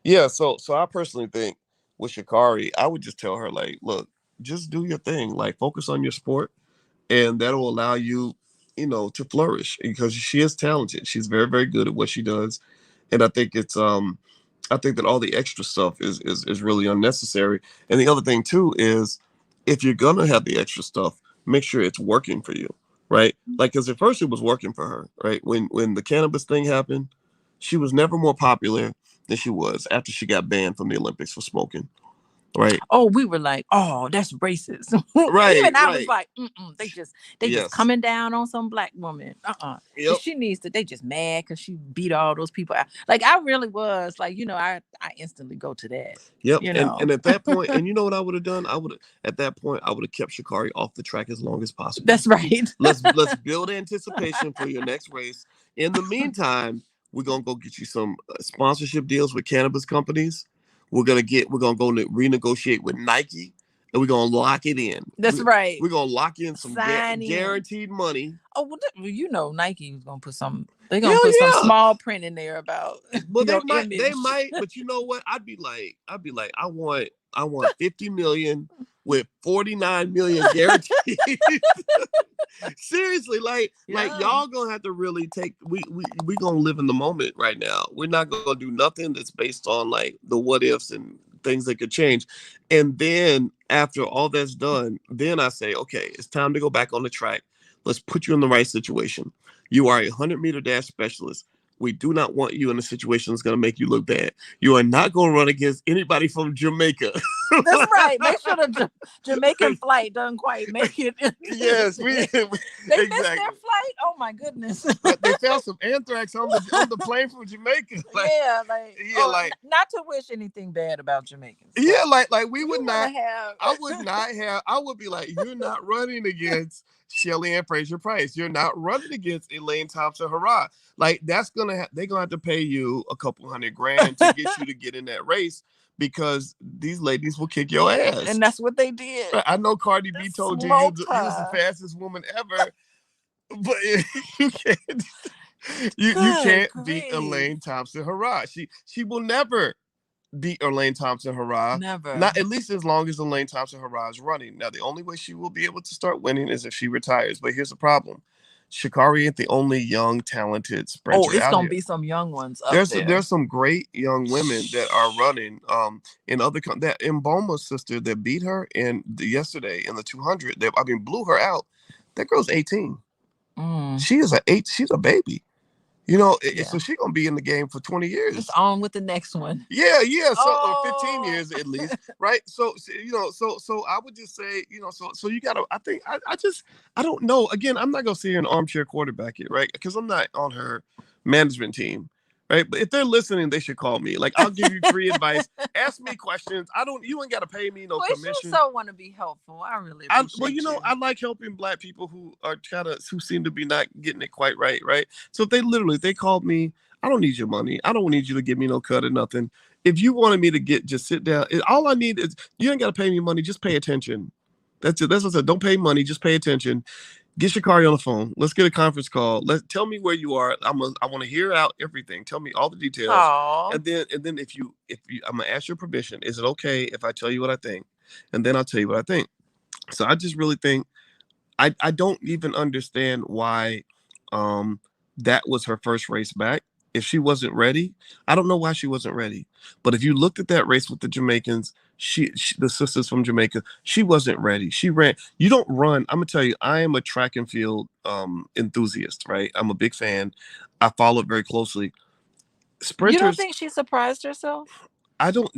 Yeah. So I personally think with Sha'Carri, I would just tell her, like, look, just do your thing, like focus on your sport, and that will allow you to flourish, because she is talented. She's very, very good at what she does, and I think that all the extra stuff is really unnecessary. And the other thing too is, if you're gonna have the extra stuff, make sure it's working for you, right? Like, because at first it was working for her, right? When the cannabis thing happened, she was never more popular than she was after she got banned from the Olympics for smoking. Right. Oh, we were like, oh, that's racist. Right. Even I was like, they just coming down on some black woman. Yep. She needs to. They just mad because she beat all those people out. Like, I really was like, I instantly go to that. Yep. And at that point, and you know what I would have done? I would have kept Shikari off the track as long as possible. That's right. Let's build anticipation for your next race. In the meantime, we're gonna go get you some sponsorship deals with cannabis companies. We're gonna go renegotiate with Nike, and we're gonna lock it in. That's right. We're gonna lock in some guaranteed money. Oh, well, you know, Nike was gonna put some. They're gonna Hell put some yeah. small print in there about Well, your they image. might, but you know what? I'd be like, I want 50 million with 49 million guaranteed. Seriously, like Yeah. y'all gonna have to really take we gonna live in the moment right now. We're not gonna do nothing that's based on like the what ifs and things that could change. And then after all that's done, then I say, okay, it's time to go back on the track. Let's put you in the right situation. You are a 100-meter dash specialist. We do not want you in a situation that's going to make you look bad. You are not going to run against anybody from Jamaica. That's right. Make sure the Jamaican flight doesn't quite make it. Yes, they missed exactly. their flight. Oh my goodness. They found some anthrax on the plane from Jamaica. Not to wish anything bad about Jamaicans. Yeah, like we would not have. I would be like, you're not running against Shelly Ann Fraser Price. You're not running against Elaine Thompson Hurrah. Like that's they're gonna have to pay you a couple $100,000 to get you to get in that race because these ladies will kick your ass. And that's what they did. I know Cardi B told you was the fastest woman ever, but you can't you can't beat Elaine Thompson Hurrah. She will never beat Elaine Thompson Hurrah. Never. Not at least as long as Elaine Thompson Hurrah is running. Now, the only way she will be able to start winning is if she retires. But here's the problem. Shikari ain't the only young, talented sprinter. Oh, it's going to be some young ones up there. There's some great young women that are running in other that Mboma's sister that beat her yesterday in the 200. Blew her out. That girl's 18. She's a baby. You know, so she's going to be in the game for 20 years. It's on with the next one. Yeah. So 15 years at least, right? So I would just say, so you got to, I think, I don't know. Again, I'm not going to sit here and armchair quarterback it, right? Because I'm not on her management team, right? But if they're listening, they should call me. Like, I'll give you free advice. Ask me questions. You ain't got to pay me no commission. You so want to be helpful. I really appreciate you. I like helping Black people who are who seem to be not getting it quite right? So if they called me, I don't need your money. I don't need you to give me no cut or nothing. If you wanted me to just sit down, all I need is, you ain't got to pay me money. Just pay attention. That's it. That's what I said. Don't pay money. Just pay attention. Get Sha'Carri on the phone. Let's get a conference call. Tell me where you are. I want to hear out everything. Tell me all the details. Aww. And then if you I'm gonna ask your permission. Is it okay if I tell you what I think? And then I'll tell you what I think. So I just really think I don't even understand why that was her first race back. If she wasn't ready, I don't know why she wasn't ready. But if you looked at that race with the Jamaicans, the sisters from Jamaica, she wasn't ready. She ran. You don't run. I'm gonna tell you, I am a track and field enthusiast, right? I'm a big fan. I follow it very closely. Sprinters. You don't think she surprised herself?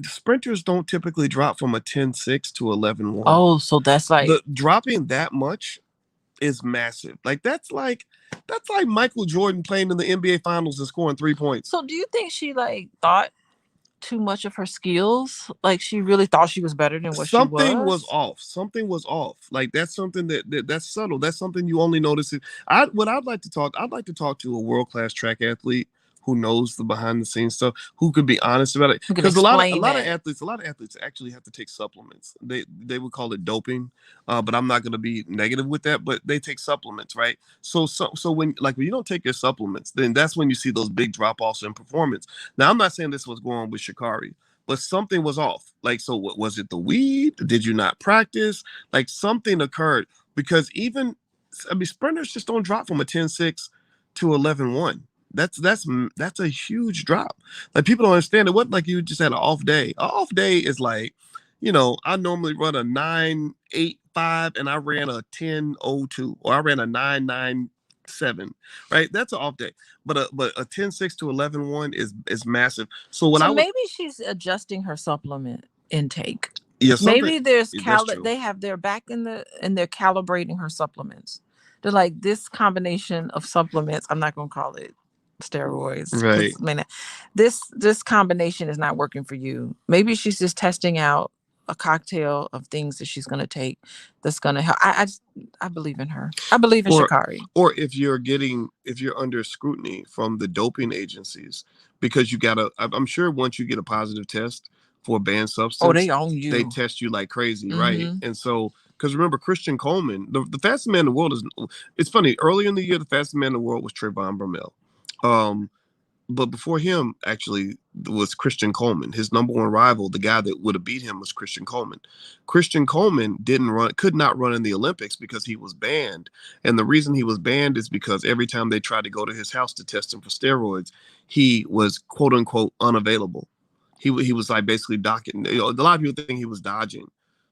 Sprinters don't typically drop from a 10.6 to 11.1. Oh, so that's like dropping that much is massive. Like that's like Michael Jordan playing in the NBA Finals and scoring 3 points. So do you think she thought too much of her skills? Like she really thought she was better than what she was? Something was off. Something was off. Like that's something that's subtle. That's something you only notice. I'd like to talk to a world-class track athlete who knows the behind the scenes stuff, who could be honest about it. Because a lot of athletes actually have to take supplements. They would call it doping, but I'm not going to be negative with that. But they take supplements, right? So when you don't take your supplements, then that's when you see those big drop offs in performance. Now I'm not saying this was going on with Sha'Carri, but something was off. Like, so what was it? The weed? Did you not practice? Like something occurred because sprinters just don't drop from a 10.6 to 11.1. That's a huge drop. Like people don't understand. It wasn't like you just had an off day. An off day is like, I normally run a 9.85 and I ran a 10.02 or I ran a 9.97. Right? That's an off day. But a 10.6 to 11.1 is massive. So maybe she's adjusting her supplement intake. Yeah, maybe they're back in they're calibrating her supplements. They're like, this combination of supplements, I'm not gonna call it steroids, right? I mean, this combination is not working for you. Maybe she's just testing out a cocktail of things that she's going to take that's going to help. I believe in her. I believe in Sha'Carri. Or if you're under scrutiny from the doping agencies, because I'm sure once you get a positive test for a banned substance, they own you. They test you like crazy, right? And so Because remember, Christian Coleman, the fastest man in the world is. It's funny. Early in the year, the fastest man in the world was Trayvon Bromell. Um, but before him, actually, was Christian Coleman. His number one rival, the guy that would have beat him, was Christian Coleman. Christian Coleman could not run in the Olympics because he was banned. And the reason he was banned is because every time they tried to go to his house to test him for steroids, he was quote unquote unavailable. He was like basically docking. A lot of people think he was dodging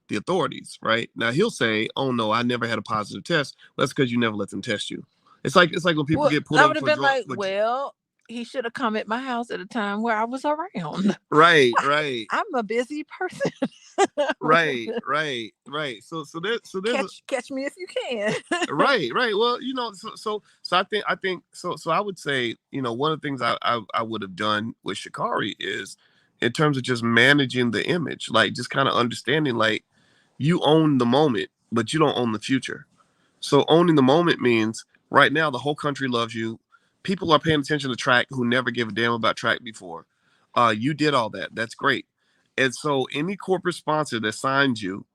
the authorities. Right now, he'll say, "Oh no, I never had a positive test." Well, that's because you never let them test you. It's like when people Well, get pulled I over would have for been drug. like, well, he should have come at my house at a time where I was around. Right. I'm a busy person. Right. Catch me if you can. Right. Well, so I would say, one of the things I would have done with Shikari is in terms of just managing the image, like just kind of understanding, like you own the moment, but you don't own the future. So owning the moment means right now the whole country loves you. People are paying attention to track who never gave a damn about track before. You did all that. That's great. And so any corporate sponsor that signs you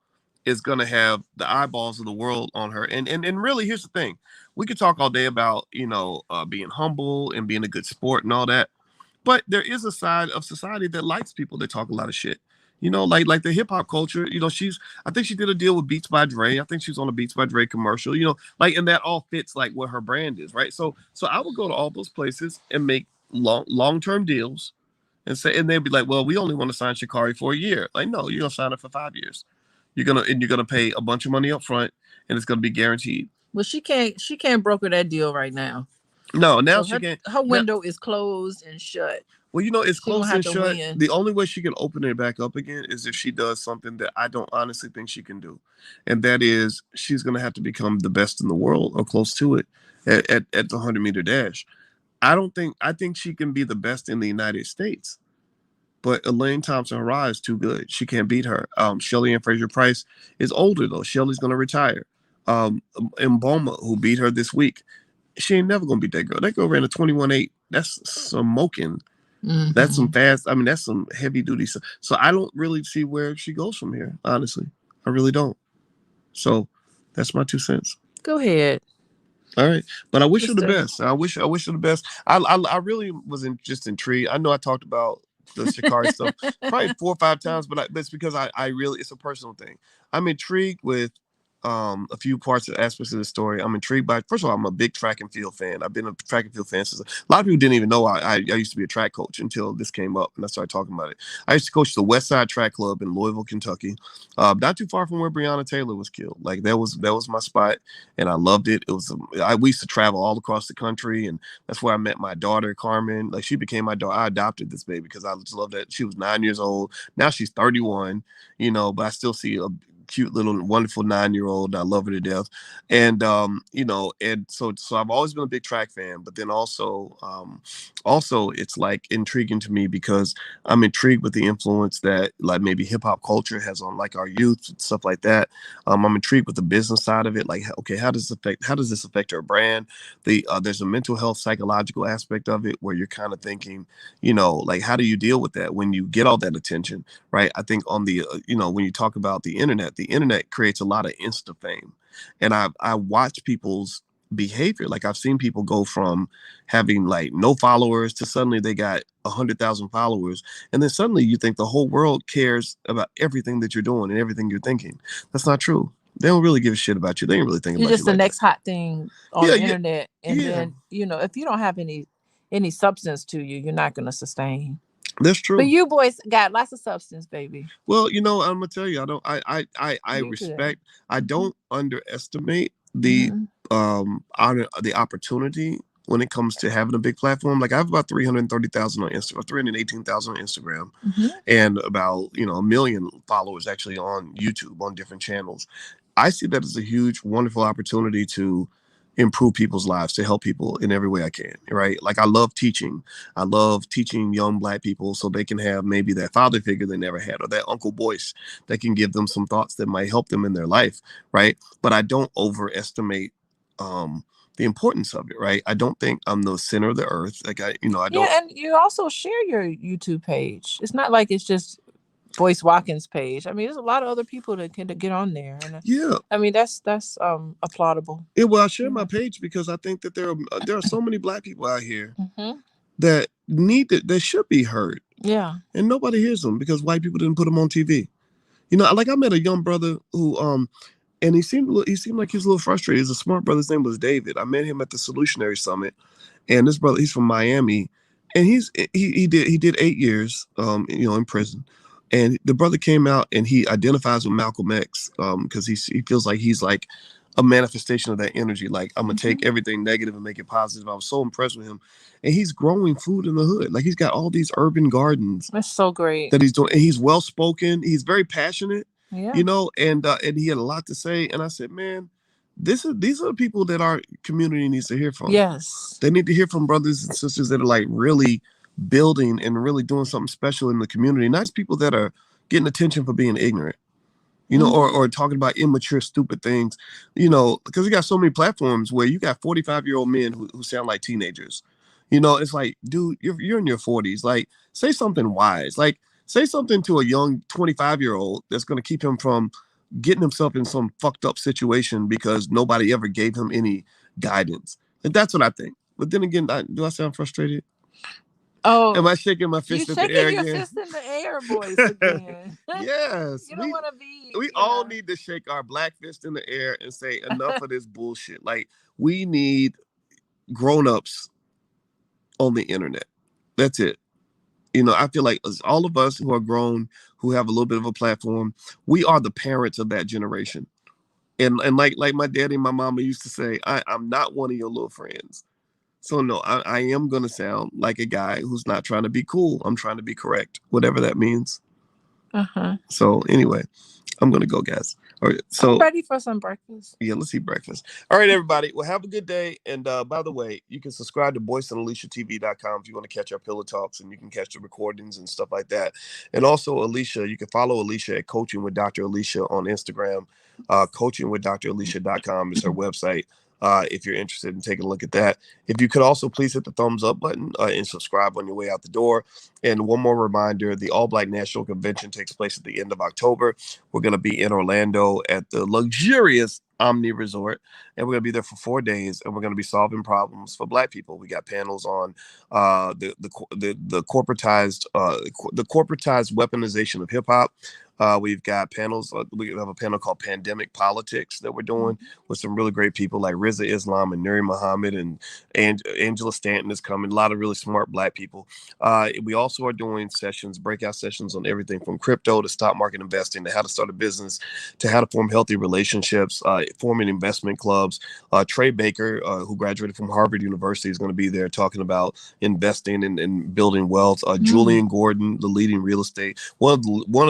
is going to have the eyeballs of the world on her. And really, here's the thing: we could talk all day about being humble and being a good sport and all that, but there is a side of society that likes people that talk a lot of shit. Like the hip hop culture. I think she did a deal with Beats by Dre. I think she was on a Beats by Dre commercial. And that all fits like what her brand is, right? So I would go to all those places and make long term deals and they'd be like, well, we only want to sign Shikari for a year. Like, no, you're gonna sign it for 5 years. You're gonna pay a bunch of money up front, and it's gonna be guaranteed. Well, she can't broker that deal right now. No, now So she can't. her Now, window is closed and shut. well, it's She gonna close have and to shut. win. The only way she can open it back up again is if she does something that I don't honestly think she can do, and that is she's gonna have to become the best in the world or close to it at the 100-meter dash. I think she can be the best in the United States. But Elaine Thompson Hurrah is too good. She can't beat her. Shelly Ann Fraser Price is older though. Shelly's gonna retire. Mboma, who beat her this week, she ain't never gonna beat that girl. That girl ran a 21.8. That's smoking. Mm-hmm. That's some fast. I mean, that's some heavy duty. So I don't really see where she goes from here. Honestly, I really don't. So that's my 2 cents. Go ahead. All right, but I wish her the Sister. best. I wish her the best. I really was just intrigued. I know I talked about the Shikari stuff probably 4 or 5 times, but it's because I really it's a personal thing. I'm intrigued with a few parts of aspects of the story. I'm intrigued by. First of all, I'm a big track and field fan. I've been a track and field fan since a lot of people didn't even know I used to be a track coach until this came up and I started talking about it. I used to coach the West Side Track Club in Louisville, Kentucky, not too far from where Breonna Taylor was killed. Like that was my spot, and I loved it. It was we used to travel all across the country, and that's where I met my daughter Carmen. Like she became my daughter. I adopted this baby because I just love that she was 9 years old. Now she's 31. But I still see a cute little wonderful 9-year-old. I love her to death. And and so I've always been a big track fan, but then also it's like intriguing to me because I'm intrigued with the influence that like maybe hip hop culture has on like our youth and stuff like that. I'm intrigued with the business side of it. Like, okay, how does this affect our brand? There's a mental health psychological aspect of it where you're kind of thinking, like how do you deal with that when you get all that attention, right? I think on the when you talk about the internet creates a lot of insta fame, and I watch people's behavior. Like I've seen people go from having like no followers to suddenly they got 100,000 followers, and then suddenly you think the whole world cares about everything that you're doing and everything you're thinking. That's not true. They don't really give a shit about you. They ain't really thinking You're about you just the like that. next hot thing on Yeah, the yeah, internet, and yeah. then if you don't have any substance to you, you're not gonna sustain. That's true. But you boys got lots of substance, baby. Well, I'm gonna tell you, I don't. I You respect. good. I Mhm. don't underestimate Mhm. the opportunity when it comes to having a big platform. Like I have about 330,000 on Instagram, 318,000 on Instagram, Mhm. and about a million followers actually on YouTube on different channels. I see that as a huge, wonderful opportunity to improve people's lives, to help people in every way I can. Right? Like I love teaching. I love teaching young Black people so they can have maybe that father figure they never had, or that Uncle Boyce that can give them some thoughts that might help them in their life. Right? But I don't overestimate the importance of it. Right? I don't think I'm the center of the earth. Like I don't. Yeah, and you also share your YouTube page. It's not like it's just Boyce Watkins page. I mean, there's a lot of other people that can get on there, and Yeah. I mean that's applaudable. Yeah, well, I share my page because I think that there are so many Black people out here that that should be heard. Yeah. And nobody hears them because white people didn't put them on TV. You know, like I met a young brother who and he seemed like he was a little frustrated. He's a smart brother. His name was David. I met him at the Solutionary Summit, and this brother, he's from Miami, and he did 8 years in prison. And the brother came out and he identifies with Malcolm X because he feels like he's like a manifestation of that energy. Like, I'm gonna take everything negative and make it positive. I was so impressed with him, and he's growing food in the hood. Like, he's got all these urban gardens. That's so great that he's doing. And he's well spoken. He's very passionate. Yeah. And he had a lot to say. And I said, man, these are the people that our community needs to hear from. Yes. They need to hear from brothers and sisters that are like really building and really doing something special in the community, not just people that are getting attention for being ignorant. Or talking about immature, stupid things, because we got so many platforms where you got 45-year-old men who sound like teenagers. It's like, dude, you're in your 40s. Like, say something wise. Like, say something to a young 25-year-old that's going to keep him from getting himself in some fucked up situation because nobody ever gave him any guidance. And that's what I think. But then again, do I sound frustrated? Oh, am I shaking my fist in the air again? You shaking your fist in the air, Boyce, again. Yes. You don't want to be. We all need to shake our black fist in the air and say, enough of this bullshit. Like, we need grown-ups on the internet. That's it. I feel like all of us who are grown, who have a little bit of a platform, we are the parents of that generation. And like my daddy and my mama used to say, I'm not one of your little friends. So no, I am going to sound like a guy who's not trying to be cool. I'm trying to be correct, whatever that means. So anyway, I'm going to go, guys. All right, so I'm ready for some breakfast. Yeah, let's eat breakfast. All right, everybody. Well, have a good day. And by the way, you can subscribe to BoyceandAliciaTV.com if you want to catch our pillow talks, and you can catch the recordings and stuff like that. And also, Alicia, you can follow Alicia at Coaching with Dr. Alicia on Instagram. CoachingWithDrAlicia.com is her website. If you're interested in taking a look at that. If you could also please hit the thumbs up button and subscribe on your way out the door. And one more reminder, the All Black National Convention takes place at the end of October. We're going to be in Orlando at the luxurious Omni Resort, and we're going to be there for 4 days, and we're going to be solving problems for Black people. We got panels on the corporatized weaponization of hip hop. We've got panels. We have a panel called Pandemic Politics that we're doing with some really great people like Riza Islam and Nuri Muhammad, and Angela Stanton is coming. A lot of really smart Black people. We also are doing breakout sessions on everything from crypto to stock market investing to how to start a business to how to form healthy relationships, forming investment clubs. Trey Baker, who graduated from Harvard University, is going to be there talking about investing and building wealth. Julian Gordon, the leading real estate, one of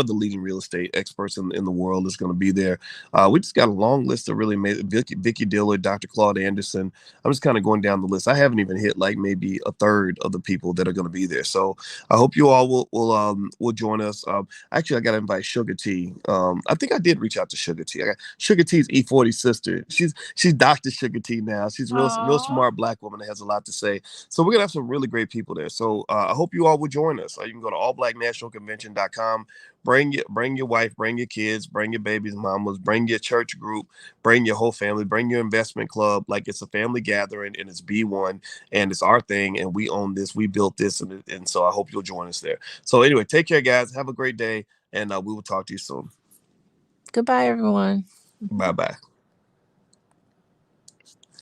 the leading real estate experts in the world, is going to be there. We just got a long list of really amazing. Vicky Diller, Dr. Claude Anderson. I'm just kind of going down the list. I haven't even hit like maybe a third of the people that are going to be there. So I hope you all will join us. Actually, I got to invite Sugar T. I think I did reach out to Sugar T. Sugar T's E40's sister. She's Dr. Sugar T now. She's real smart Black woman that has a lot to say. So we're gonna have some really great people there. So I hope you all will join us. You can go to allblacknationalconvention.com. Bring your wife, bring your kids, bring your babies, mamas, bring your church group, bring your whole family, bring your investment club. Like, it's a family gathering, and it's B1, and it's our thing, and we own this, we built this, and so I hope you'll join us there. So anyway, take care, guys. Have a great day, and we will talk to you soon. Goodbye, everyone. Bye-bye.